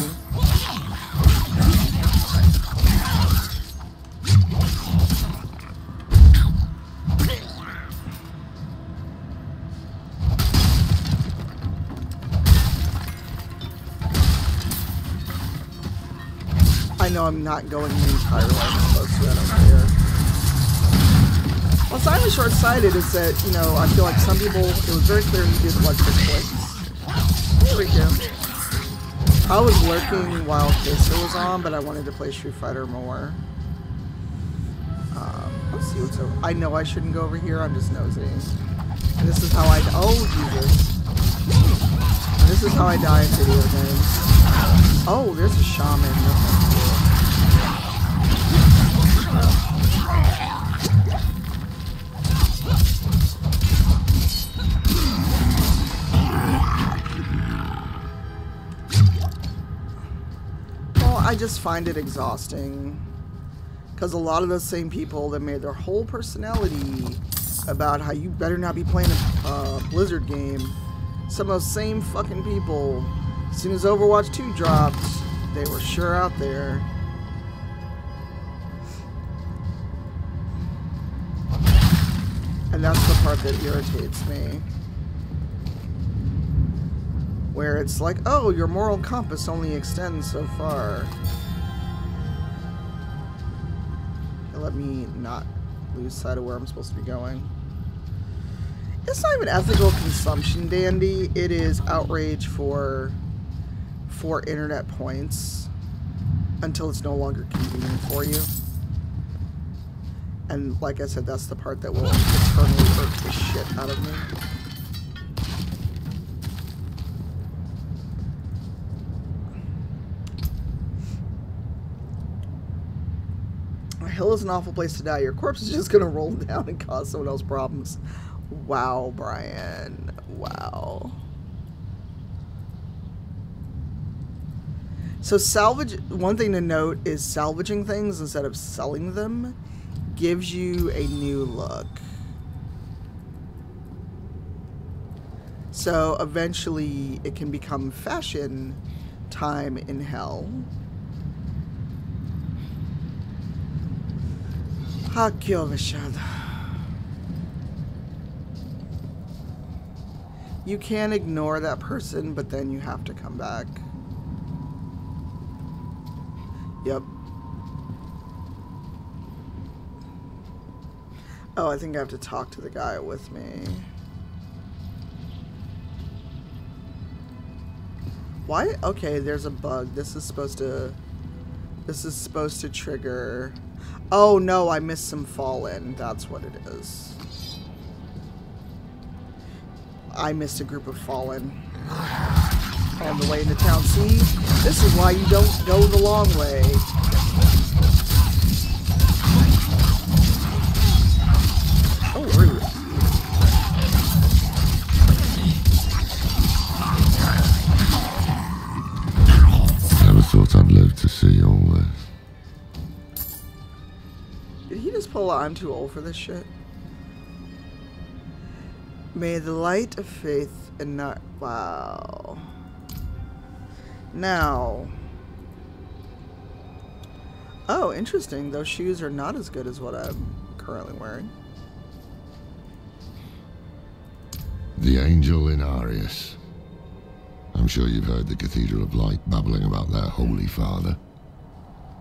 I know I'm not going the entire way I'm supposed to, I don't care. What's I'm short-sighted is that, you know, I feel like some people, it was very clear he did like the clicks. There we go. I was lurking while Kesa was on, but I wanted to play Street Fighter more. Let's see what's over. I know I shouldn't go over here, I'm just nosy. And this is how I, oh Jesus. And this is how I die in video games. Oh, there's a shaman. Well, I just find it exhausting. Because a lot of those same people that made their whole personality about how you better not be playing a Blizzard game, some of those same fucking people, as soon as Overwatch 2 dropped, they were sure out there. And that's the part that irritates me. Where it's like, oh, your moral compass only extends so far. Let me not lose sight of where I'm supposed to be going. It's not even ethical consumption, Dandy. It is outrage for internet points until it's no longer convenient for you. And like I said, that's the part that will eternally irk the shit out of me. Hell is an awful place to die. Your corpse is just gonna roll down and cause someone else problems. Wow, Brian. Wow. So salvage, one thing to note is salvaging things instead of selling them gives you a new look. So eventually it can become fashion time in hell. Hakyovashad. You can ignore that person, but then you have to come back. Yep. Oh, I think I have to talk to the guy with me. Why? Okay, there's a bug. This is supposed to trigger. Oh no, I missed some Fallen. That's what it is. I missed a group of Fallen on the way into town. See, this is why you don't go the long way. Oh, rude. Never thought I'd live to see all this. Did he just pull out, I'm too old for this shit? May the light of faith and not... Wow. Now... Oh, interesting. Those shoes are not as good as what I'm currently wearing. The Angel Inarius. I'm sure you've heard the Cathedral of Light babbling about their Holy Father.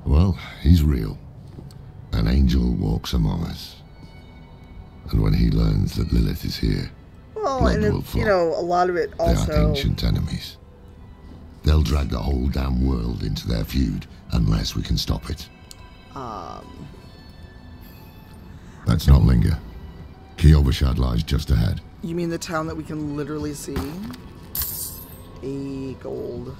Well, he's real. An angel walks among us. And when he learns that Lilith is here, well, and if, you know, a lot of it also... They are ancient enemies. They'll drag the whole damn world into their feud unless we can stop it. Let's not linger. Kyovashad lies just ahead. You mean the town that we can literally see? A gold.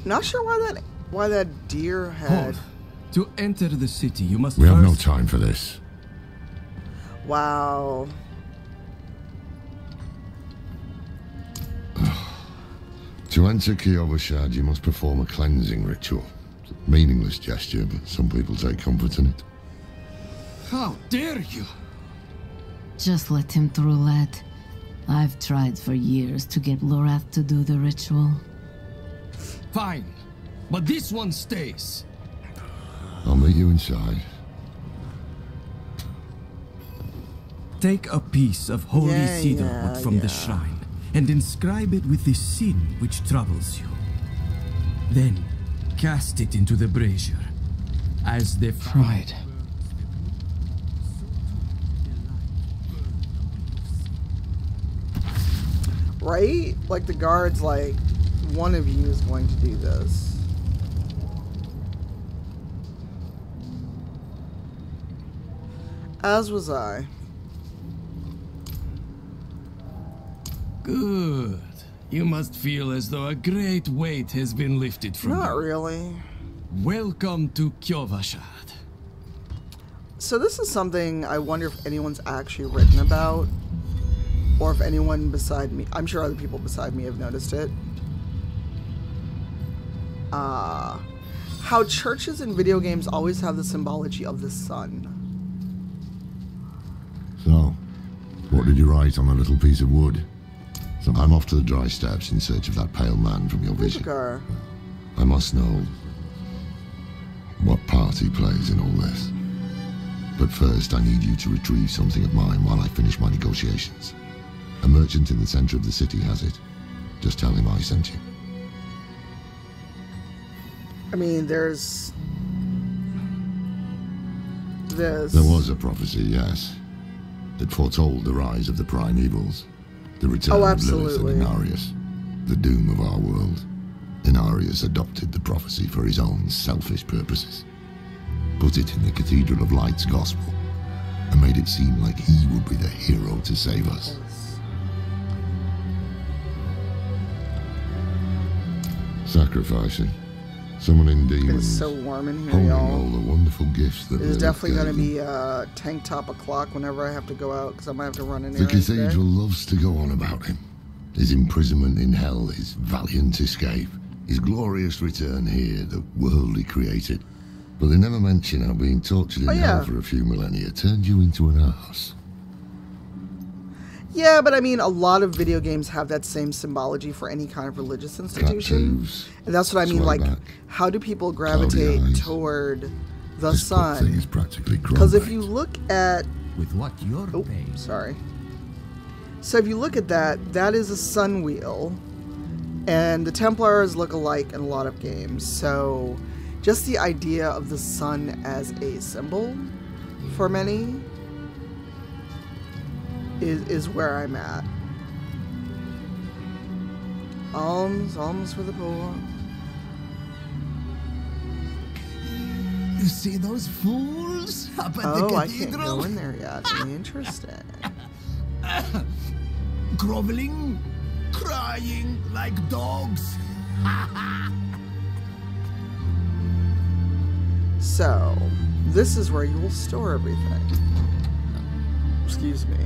Not sure why that deer had... Hold. To enter the city, you must We have no time for this. Wow. To enter Kyovashad, you must perform a cleansing ritual. It's a meaningless gesture, but some people take comfort in it. How dare you? Just let him through, lad. I've tried for years to get Lorath to do the ritual. Fine, but this one stays. I'll meet you inside. Take a piece of holy cedar wood from the shrine and inscribe it with the sin which troubles you. Then cast it into the brazier as the Right. Right? Like the guards, like, one of you is going to do this. As was I. Good. You must feel as though a great weight has been lifted from you. Not really. Welcome to Kyovashad. So this is something I wonder if anyone's actually written about, or if anyone beside me, I'm sure other people beside me have noticed it. How churches in video games always have the symbology of the sun. So, what did you write on a little piece of wood? So I'm off to the dry steps in search of that pale man from your vision. I must know what part he plays in all this. But first, I need you to retrieve something of mine while I finish my negotiations. A merchant in the center of the city has it. Just tell him I sent you. I mean, there's this. There was a prophecy, yes. It foretold the rise of the primevals, the return of Lilith and Inarius, the doom of our world. Inarius adopted the prophecy for his own selfish purposes, put it in the Cathedral of Light's gospel, and made it seem like he would be the hero to save us. Sacrificing, summoning demons, it's so warm in here, holding y'all. all the wonderful gifts that There's Lilith definitely going to gave be a tank top o'clock whenever I have to go out, because I might have to run in The here. Cathedral loves to go on about him. His imprisonment in hell, his valiant escape, his glorious return here, the world he created. But they never mention how being tortured in hell for a few millennia turned you into an ass. Yeah, but I mean, a lot of video games have that same symbology for any kind of religious institution. Tattoos, and that's what I mean, like, how do people gravitate toward the sun? Because if you look at... With what you're paying. Sorry. So if you look at that, that is a sun wheel. And the Templars look alike in a lot of games. So just the idea of the sun as a symbol for many is where I'm at. Alms for the poor. You see those fools up at the cathedral? I can't go in there yet. Interesting. Groveling, crying like dogs. So, this is where you will store everything. Excuse me.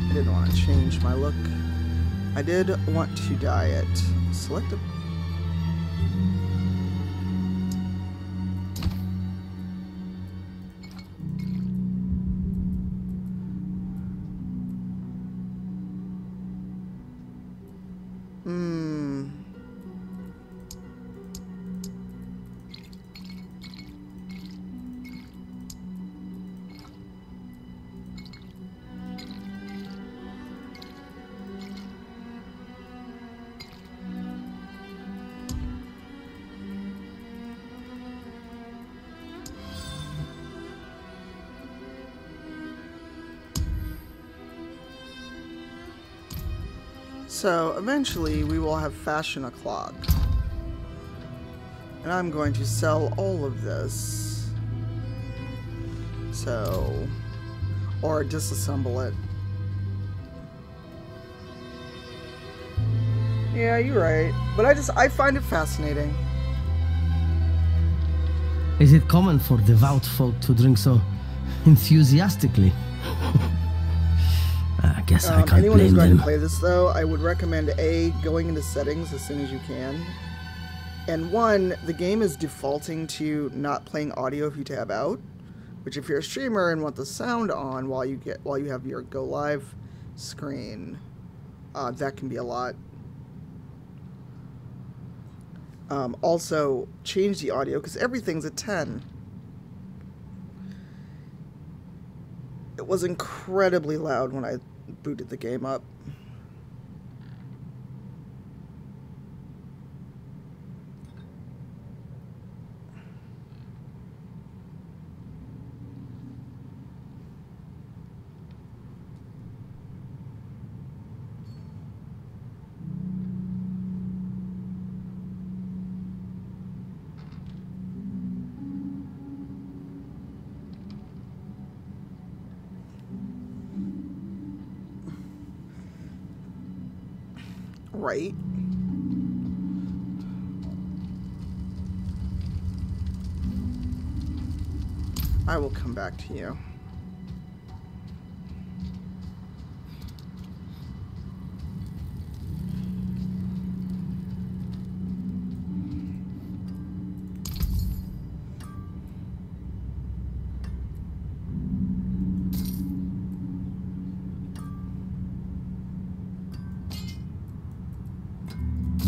I didn't want to change my look. I did want to dye it. Select a... So eventually we will have fashion a clock. And I'm going to sell all of this. So, or disassemble it. Yeah, you're right. But I find it fascinating. Is it common for devout folk to drink so enthusiastically? I guess I can't anyone who's blame going them. to play this, though, I would recommend A, going into settings as soon as you can, And one, the game is defaulting to not playing audio if you tab out, which if you're a streamer and want the sound on while you have your go live screen, that can be a lot. Also, change the audio because everything's at 10. It was incredibly loud when I booted the game up. Right. I will come back to you.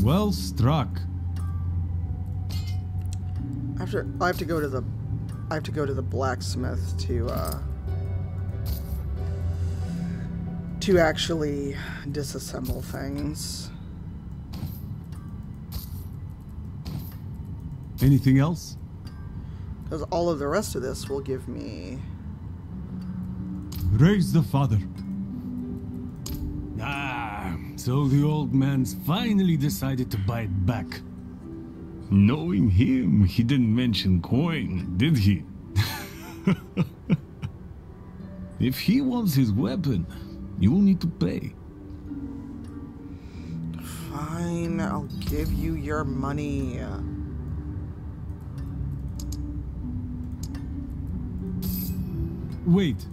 Well struck. I have to go to the blacksmith to actually disassemble things. Anything else? Because all of the rest of this will give me... Raise the father. Ah, so the old man's finally decided to bite back. Knowing him, he didn't mention coin, did he? If he wants his weapon, you'll need to pay. Fine, I'll give you your money. Wait.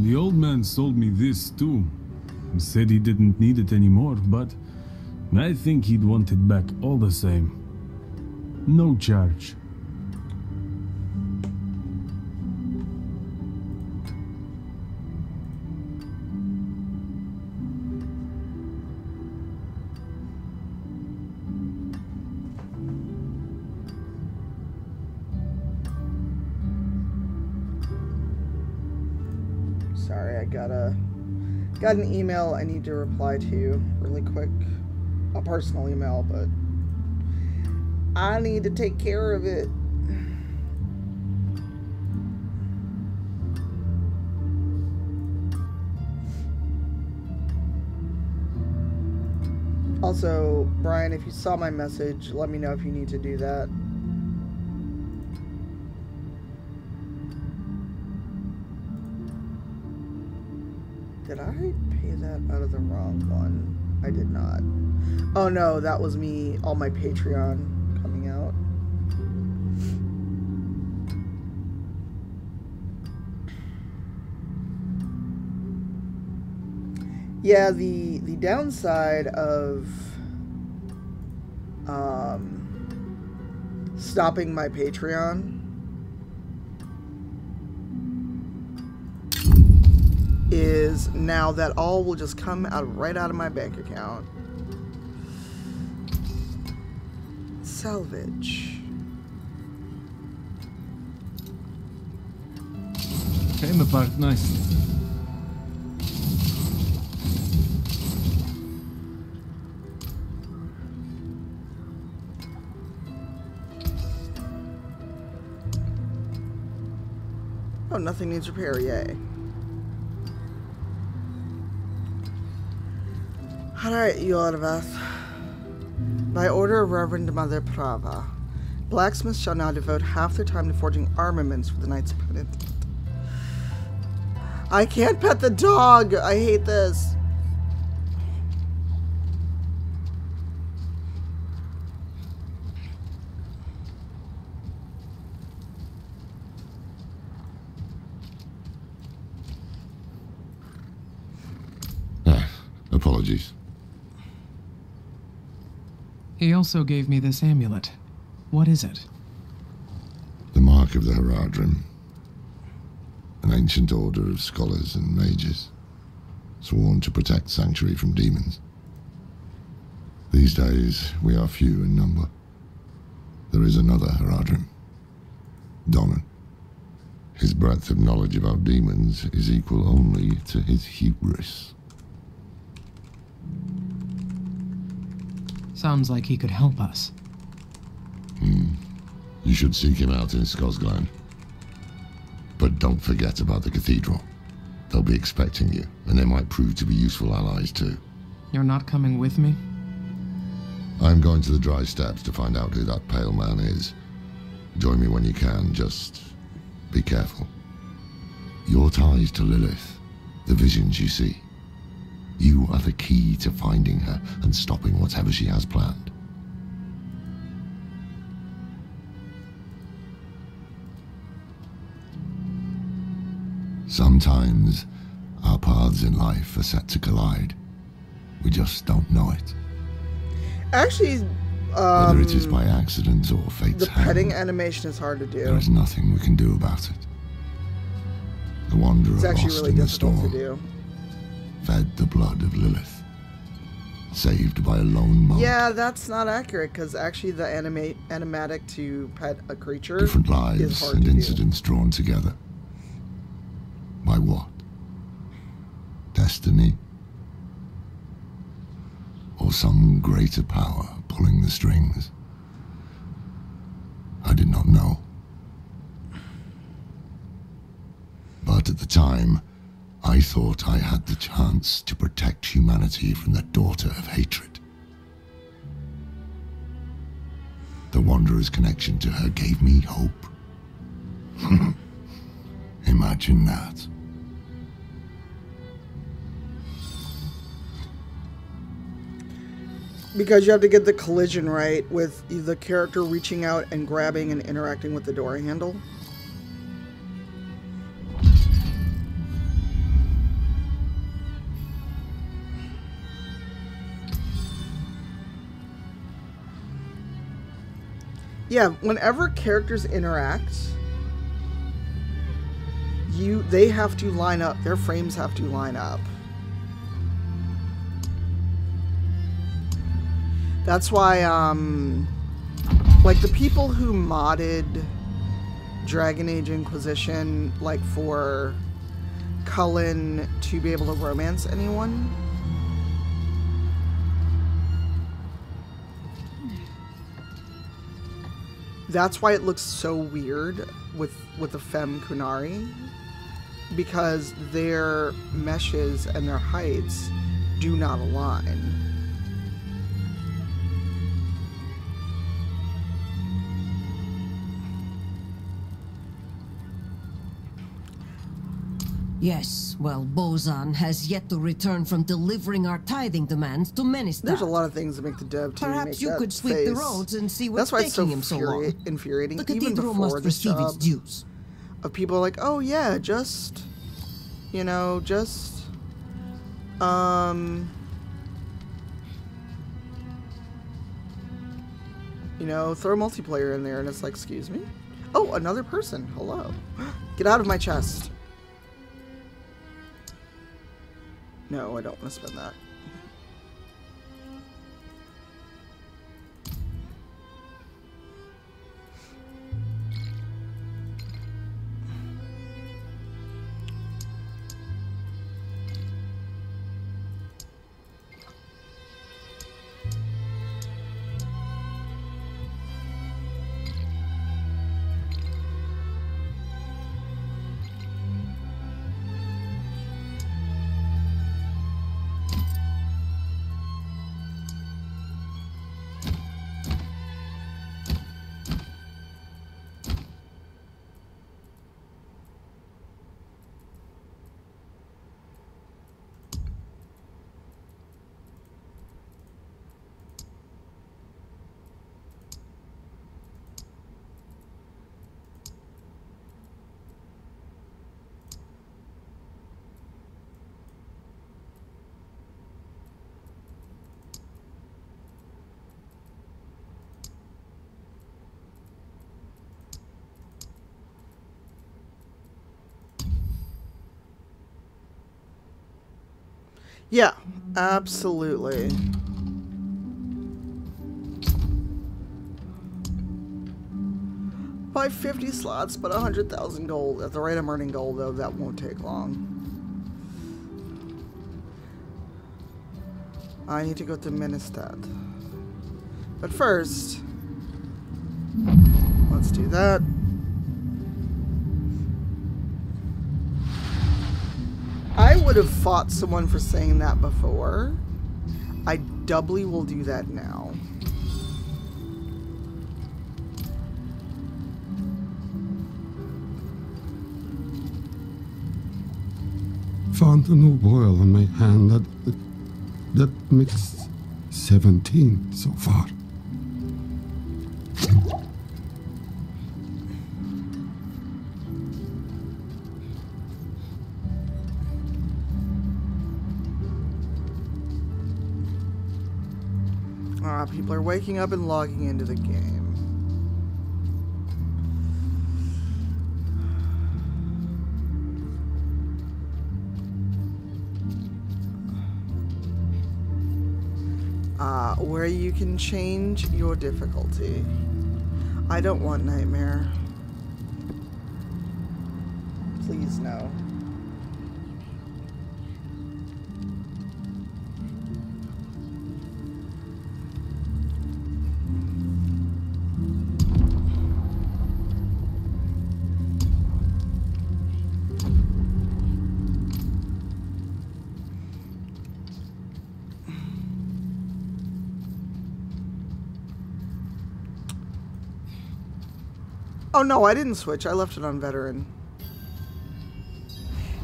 The old man sold me this too. He said he didn't need it anymore, but I think he'd want it back all the same. No charge. Sorry, I got an email I need to reply to really quick. A personal email, but I need to take care of it. Also, Brian, if you saw my message, let me know if you need to do that. Did I pay that out of the wrong one? I did not. Oh no, that was me, all my Patreon coming out. Yeah, the downside of stopping my Patreon is now that all will just come out right out of my bank account. Salvage. Came apart nicely. Oh, nothing needs repair, yay. Alright, Yorvath. By order of Reverend Mother Prava, blacksmiths shall now devote half their time to forging armaments for the Knights Penitent. I can't pet the dog! I hate this! Apologies. He also gave me this amulet. What is it? The Mark of the Haradrim. An ancient order of scholars and mages, sworn to protect Sanctuary from demons. These days, we are few in number. There is another Haradrim, Donan. His breadth of knowledge about demons is equal only to his hubris. Sounds like he could help us. You should seek him out in Skosgland. But don't forget about the cathedral. They'll be expecting you, and they might prove to be useful allies too. You're not coming with me? I'm going to the Dry Steppes to find out who that pale man is. Join me when you can, just be careful. Your ties to Lilith, the visions you see. You are the key to finding her and stopping whatever she has planned. Sometimes, our paths in life are set to collide. We just don't know it. Actually, whether it is by accident or fate's the petting animation is hard to do. There is nothing we can do about it. The Wanderer It's actually lost really in the difficult storm, to do. fed the blood of Lilith, saved by a lone monk. Yeah, that's not accurate, because actually the animatic to pet a creature Different is lives hard and to do. incidents drawn together. By what? Destiny? Or some greater power pulling the strings? I did not know. But at the time, I thought I had the chance to protect humanity from the daughter of hatred. The Wanderer's connection to her gave me hope. Imagine that. Because you have to get the collision right with the character reaching out and grabbing and interacting with the door handle. Yeah, whenever characters interact, they have to line up. Their frames have to line up. That's why, like, the people who modded Dragon Age Inquisition, like, for Cullen to be able to romance anyone, that's why it looks so weird with the Femme Kunari, because their meshes and their heights do not align. Yes, well, Bozan has yet to return from delivering our tithing demands to Menestad. There's a lot of things that make the dev team Perhaps make you that could sweep face. the roads and see what's That's why it's so taking him so long. infuriating. The Even cathedral before must this receive its job, dues. of people like, oh yeah, just, you know, just, you know, throw multiplayer in there, and it's like, excuse me? Oh, another person. Hello. Get out of my chest. No, I don't want to spend that. Yeah, absolutely. Buy 50 slots, but 100,000 gold. At the rate I'm earning gold, though, that won't take long. I need to go to Ministad. But first, let's do that. I would have fought someone for saying that before. I doubly will do that now. Found a new boil on my hand that makes 17 so far. People are waking up and logging into the game. Where you can change your difficulty. I don't want Nightmare. Please no. Oh no, I didn't switch. I left it on veteran.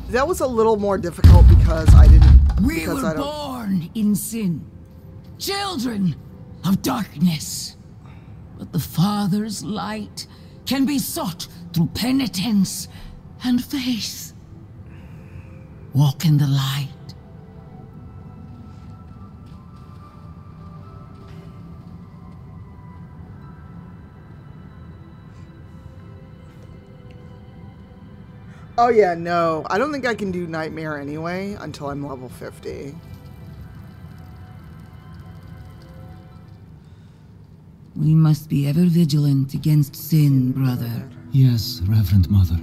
That was a little more difficult because I didn't. We were born in sin, children of darkness. But the Father's light can be sought through penitence and faith. Walk in the light. Oh yeah, no. I don't think I can do Nightmare anyway until I'm level 50. We must be ever vigilant against sin, brother. Yes, Reverend Mother.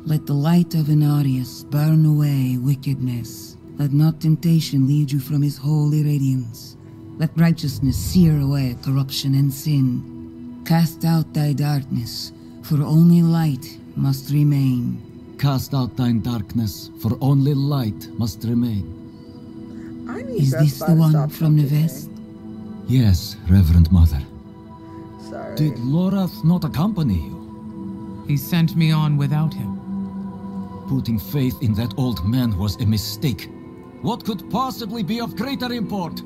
Let the light of Inarius burn away wickedness. Let not temptation lead you from his holy radiance. Let righteousness sear away corruption and sin. Cast out thy darkness, for only light must remain. Cast out thine darkness, for only light must remain. Is this the one from Nevest? Yes, Reverend Mother. Sorry. Did Lorath not accompany you? He sent me on without him. Putting faith in that old man was a mistake. What could possibly be of greater import?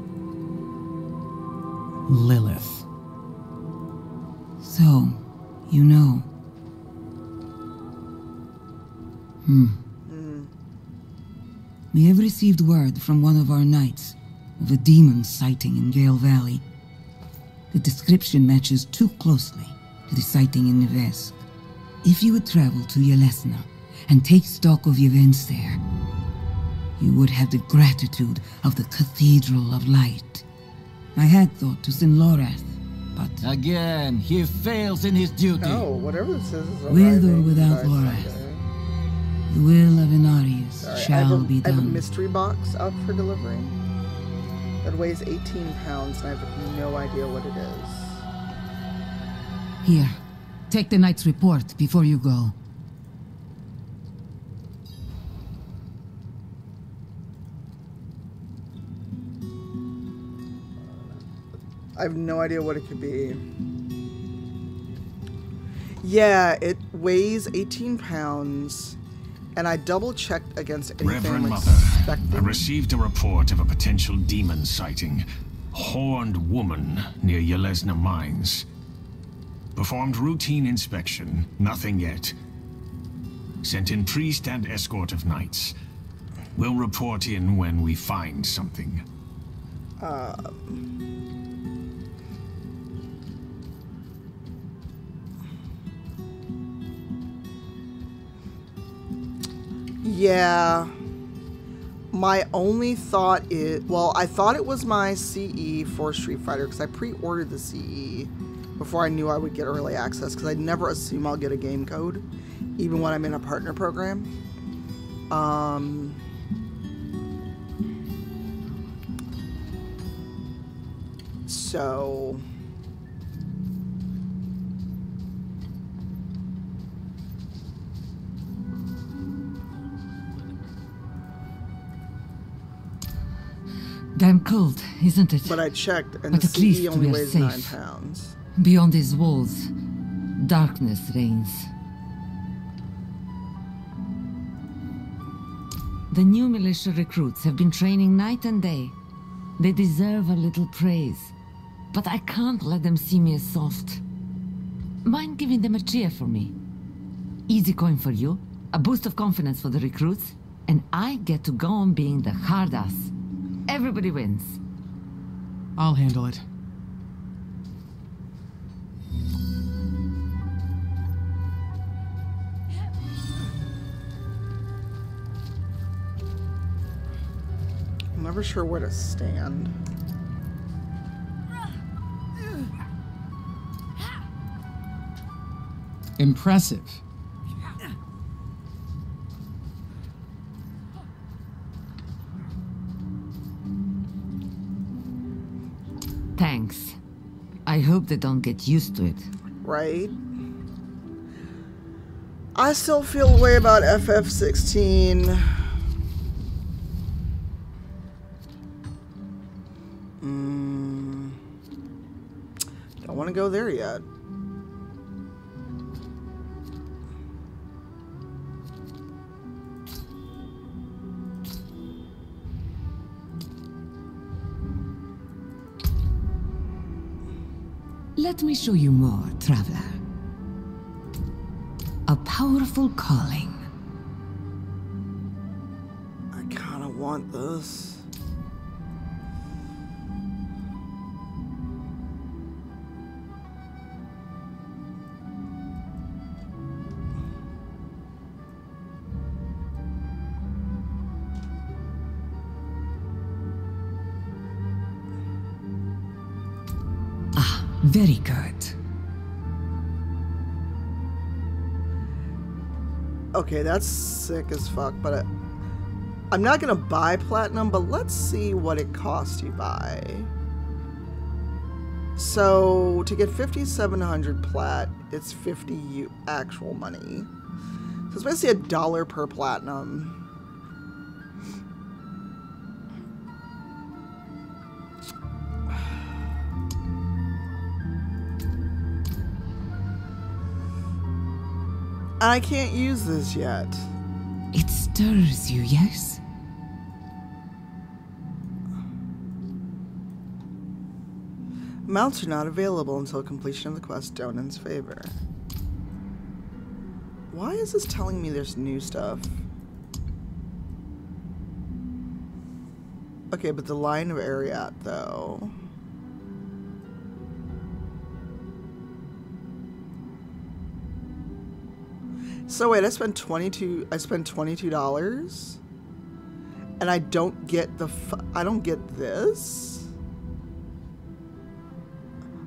Lilith. So, you know. We have received word from one of our knights of a demon sighting in Gale Valley. The description matches too closely to the sighting in Nevest. If you would travel to Yelesna and take stock of events there, you would have the gratitude of the Cathedral of Light. I had thought to send Lorath, but... Again, he fails in his duty. No, whatever this is with or without Lorath, the will of Inarius shall be done. I have a mystery box out for delivery that weighs 18 pounds, and I have no idea what it is. Here, take the knight's report before you go. I have no idea what it could be. Yeah, it weighs 18 pounds. And I double-checked against anything Reverend like Mother, I received a report of a potential demon sighting. Horned woman near Yelesna Mines. Performed routine inspection, nothing yet. Sent in priest and escort of knights. We'll report in when we find something. Yeah. My only thought is, well, I thought it was my CE for Street Fighter because I pre-ordered the CE before I knew I would get early access, because I never assume I'll get a game code, even when I'm in a partner program. So... Damn cold, isn't it? But I checked, and but the CE only we're weighs safe. 9 pounds. Beyond these walls, darkness reigns. The new militia recruits have been training night and day. They deserve a little praise, but I can't let them see me as soft. Mind giving them a cheer for me? Easy coin for you, a boost of confidence for the recruits, and I get to go on being the hard ass. Everybody wins. I'll handle it. I'm never sure where to stand. Impressive. Thanks. I hope they don't get used to it. Right? I still feel a way about FF16. Don't want to go there yet. Let me show you more, traveler. A powerful calling. I kind of want this. Very good. Okay, that's sick as fuck, but I'm not gonna buy platinum, but let's see what it costs to buy. So, to get 5,700 plat, it's 50 actual money. So it's basically $1 per platinum. I can't use this yet. It stirs you, yes? Mounts are not available until completion of the quest Donan's Favor. Why is this telling me there's new stuff? Okay, but the Lion of Ariat, though. So wait, I spent $22 and I don't get I don't get this.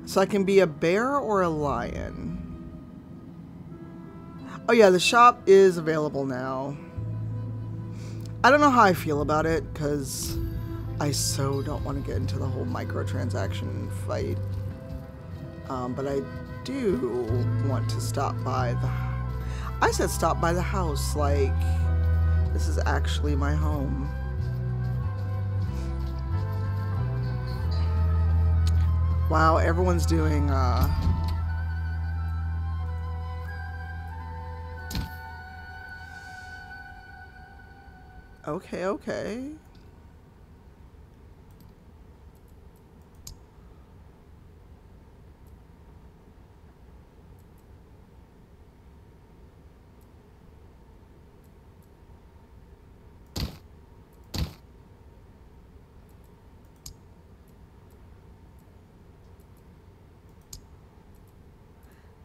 So I can be a bear or a lion. Oh yeah, the shop is available now. I don't know how I feel about it because I so don't want to get into the whole microtransaction fight. But I do want to stop by the... I said stop by the house, like, this is actually my home. Wow, everyone's doing, Okay.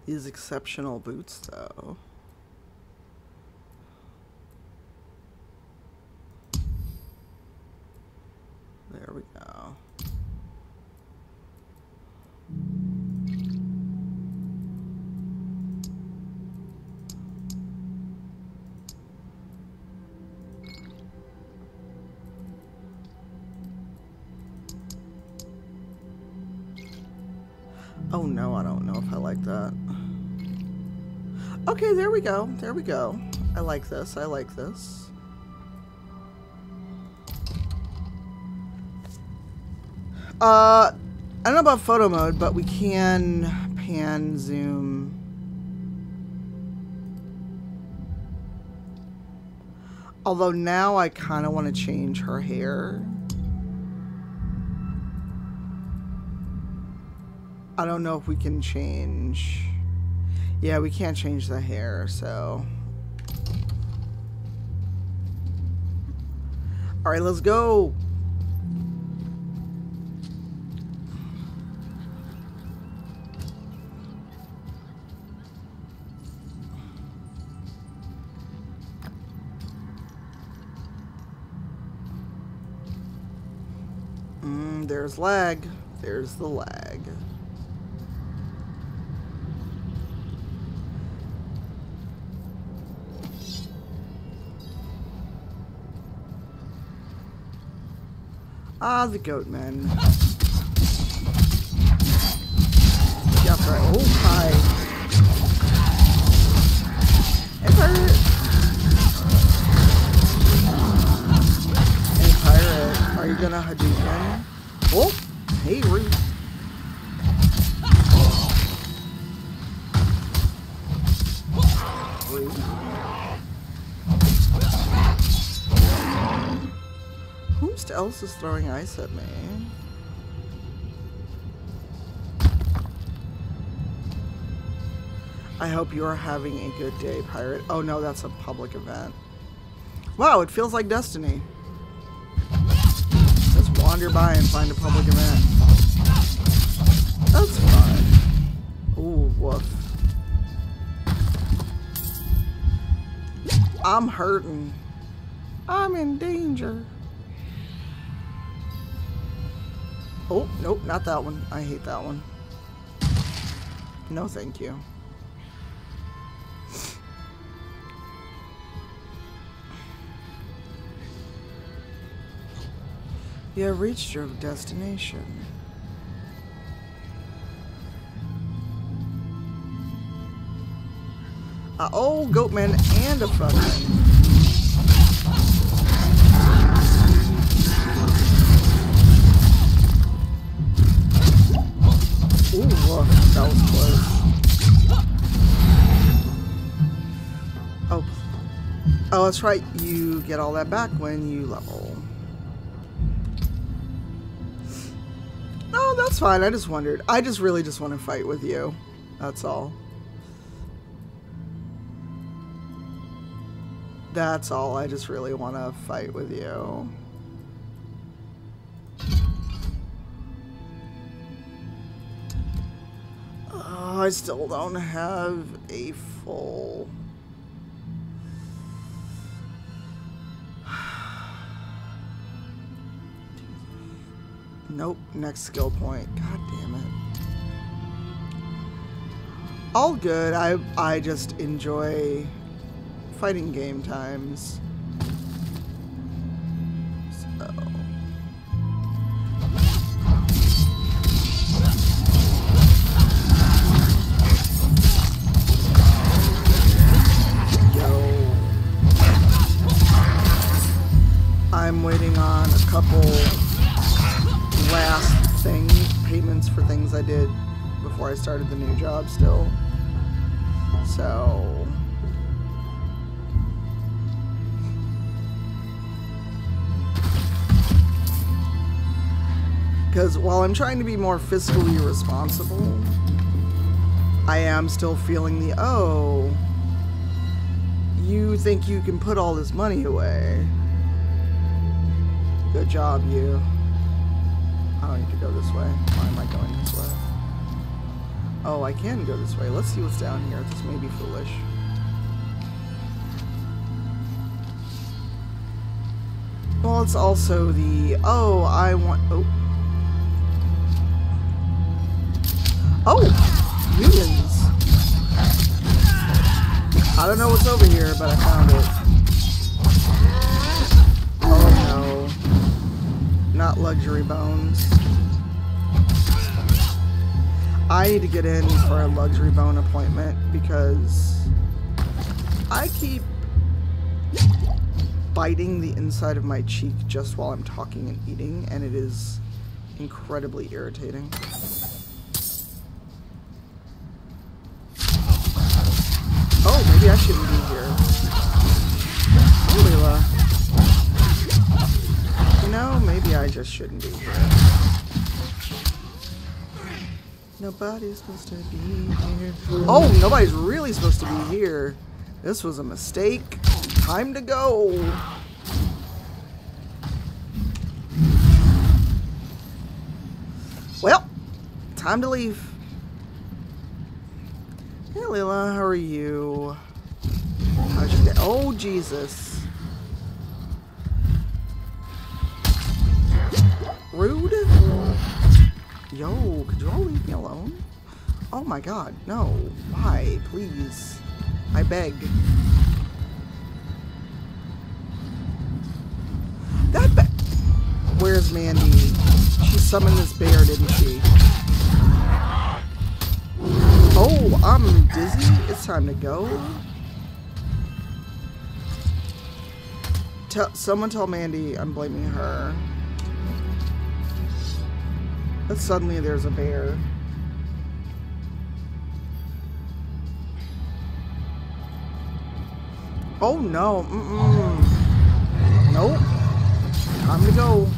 These exceptional boots, though. There we go. Oh no, I don't know if I like that. Okay, there we go. There we go. I like this. I like this. I don't know about photo mode, but we can pan, zoom. Although now I kind of want to change her hair. I don't know if we can change. Yeah, we can't change the hair, so. All right, let's go. There's lag. There's the lag. Ah, the goat men. Yeah, right. Oh, hi. Hey, pirate. Hey, pirate. Are you gonna Hadouken? Oh, hey, Rude. Who else is throwing ice at me? I hope you are having a good day, pirate. Oh no, that's a public event. Wow, it feels like Destiny. Just wander by and find a public event. That's fun. Ooh, woof. I'm hurting. I'm in danger. Oh, nope, not that one. I hate that one. No, thank you. You have reached your destination. Oh, Goatman and a fucking. Ooh, woof, that was close. Oh, that's right. You get all that back when you level. Oh, that's fine. I just wondered. I just really just want to fight with you. That's all. That's all. I just really want to fight with you. Oh, I still don't have a full... Nope, next skill point. God damn it. All good. I just enjoy fighting game times. So. Yo. I'm waiting on a couple last thing payments for things I did before I started the new job still. So because while I'm trying to be more fiscally responsible, I am still feeling the, oh, you think you can put all this money away. Good job, you. I don't need to go this way. Why am I going this way? Oh, I can go this way. Let's see what's down here. This may be foolish. Well, it's also the... Oh, I want... Oh. Oh! Humans! I don't know what's over here, but I found it. Oh no. Not luxury bones. I need to get in for a luxury bone appointment because I keep biting the inside of my cheek just while I'm talking and eating, and it is incredibly irritating. Oh, maybe I shouldn't be here. Oh, Leela. You know, maybe I just shouldn't be here. Nobody's supposed to be here. Oh, nobody's really supposed to be here. This was a mistake. Time to go. Well, time to leave. Hey, Leela, how are you? How's your day? Oh, Jesus. Rude? Yo, could you all leave me alone? Oh my god, no. Why? Please. I beg. That ba- Where's Mandy? She summoned this bear, didn't she? Oh, I'm dizzy. It's time to go. Someone tell Mandy I'm blaming her. But suddenly there's a bear. Oh no. Nope. Time to go.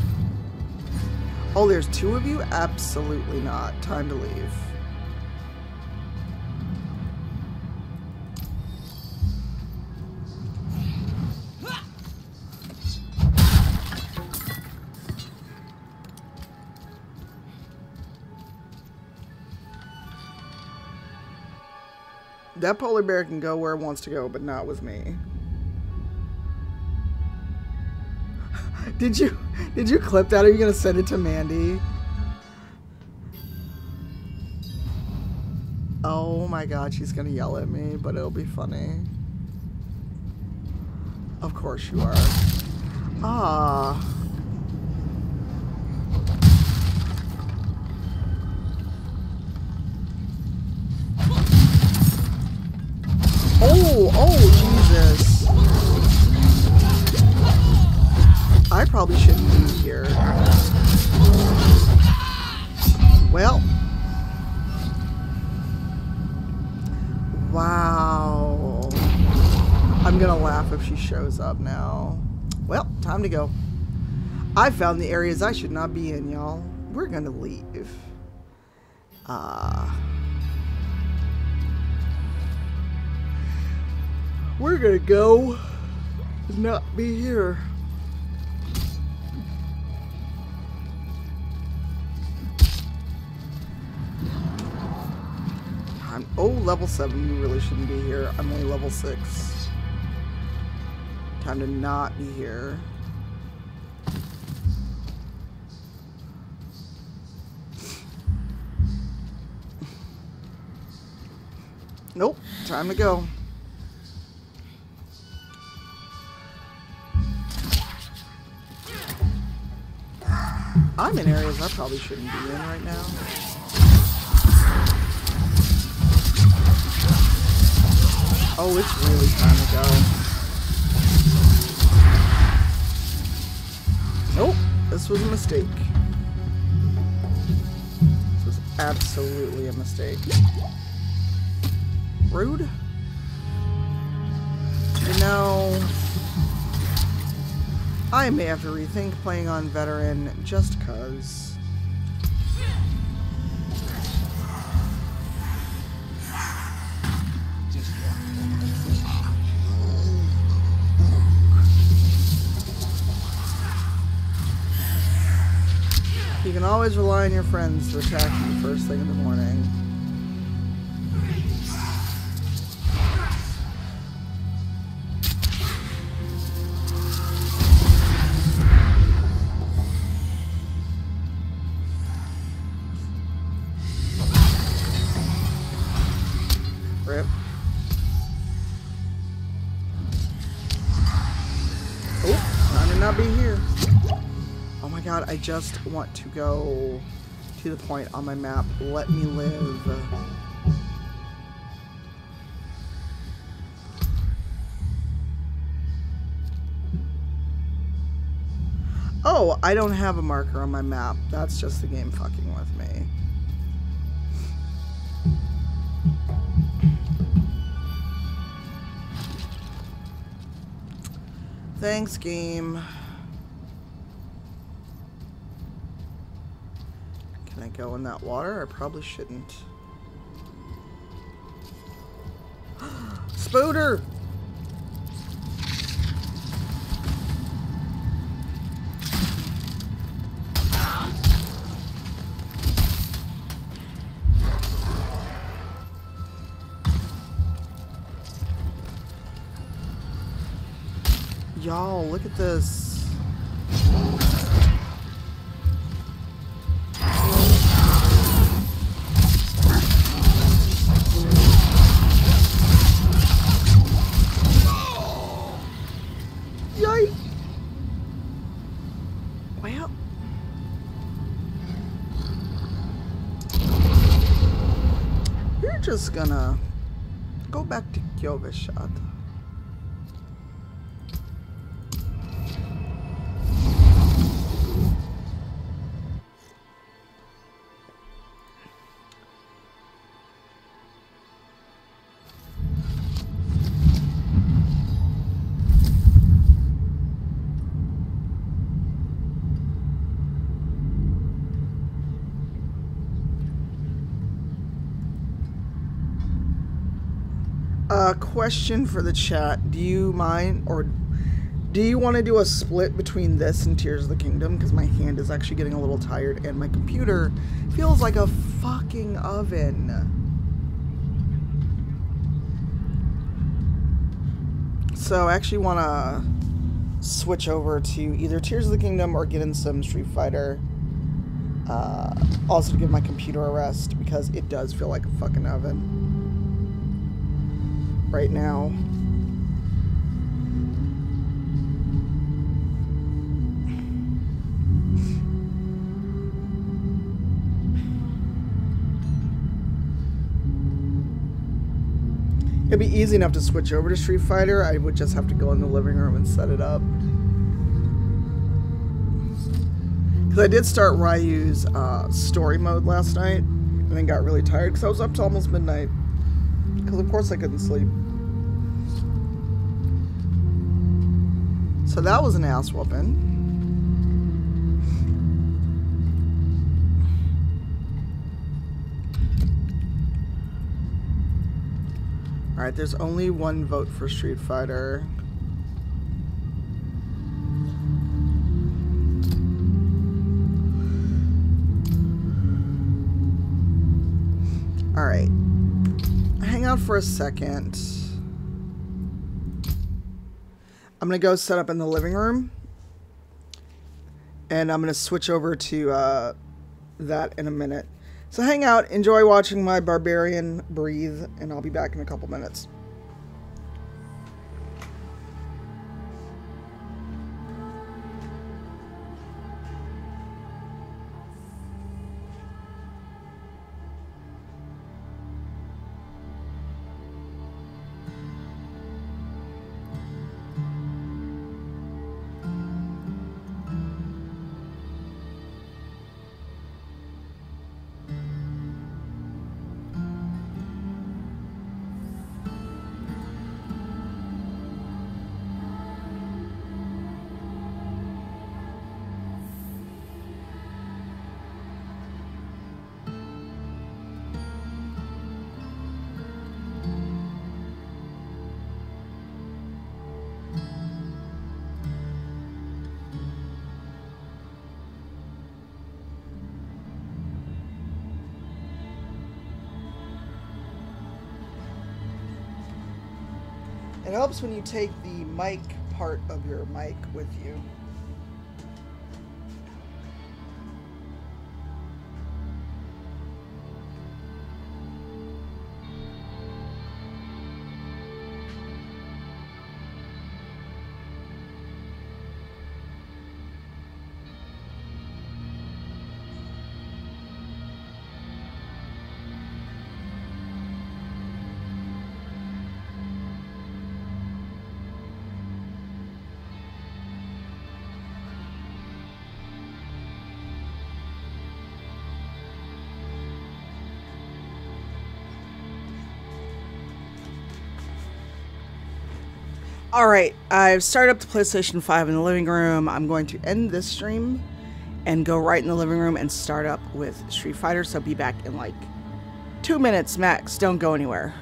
Oh, there's two of you? Absolutely not. Time to leave. That polar bear can go where it wants to go, but not with me. Did you clip that? Are you gonna send it to Mandy? Oh my god, she's gonna yell at me, but it'll be funny. Of course you are. Ah. Oh, Jesus. I probably shouldn't be here. Well. Wow. I'm gonna laugh if she shows up now. Well, time to go. I found the areas I should not be in, y'all. We're gonna leave. We're gonna go not be here. Oh, level 7. You really shouldn't be here. I'm only level 6. Time to not be here. Nope. Time to go. I'm in areas I probably shouldn't be in right now. Oh, it's really time to go. Nope, this was a mistake. This was absolutely a mistake. Rude? You know, I may have to rethink playing on veteran just cuz. You can always rely on your friends to attack you first thing in the morning. not be here. Oh my god, I just want to go to the point on my map. Let me live. Oh, I don't have a marker on my map. That's just the game fucking with me. Thanks, game. Can I go in that water? I probably shouldn't. Spooter! Y'all, look at this. Yikes. Well. You're just gonna go back to Kyovashad. Question for the chat. Do you mind, or do you want to do a split between this and Tears of the Kingdom? Because my hand is actually getting a little tired and my computer feels like a fucking oven. So I actually want to switch over to either Tears of the Kingdom or get in some Street Fighter. Also to give my computer a rest because it does feel like a fucking oven right now. It'd be easy enough to switch over to Street Fighter. I would just have to go in the living room and set it up. Because I did start Ryu's story mode last night and then got really tired because I was up till almost midnight. Because of course I couldn't sleep. So that was an ass whooping. Alright, there's only one vote for Street Fighter. Alright. Hang out for a second. I'm going to go set up in the living room. And I'm going to switch over to that in a minute. So hang out, enjoy watching my barbarian breathe, and I'll be back in a couple minutes. It helps when you take the mic part of your mic with you. Alright, I've started up the PlayStation 5 in the living room. I'm going to end this stream and go right in the living room and start up with Street Fighter, so be back in like 2 minutes max. Don't go anywhere.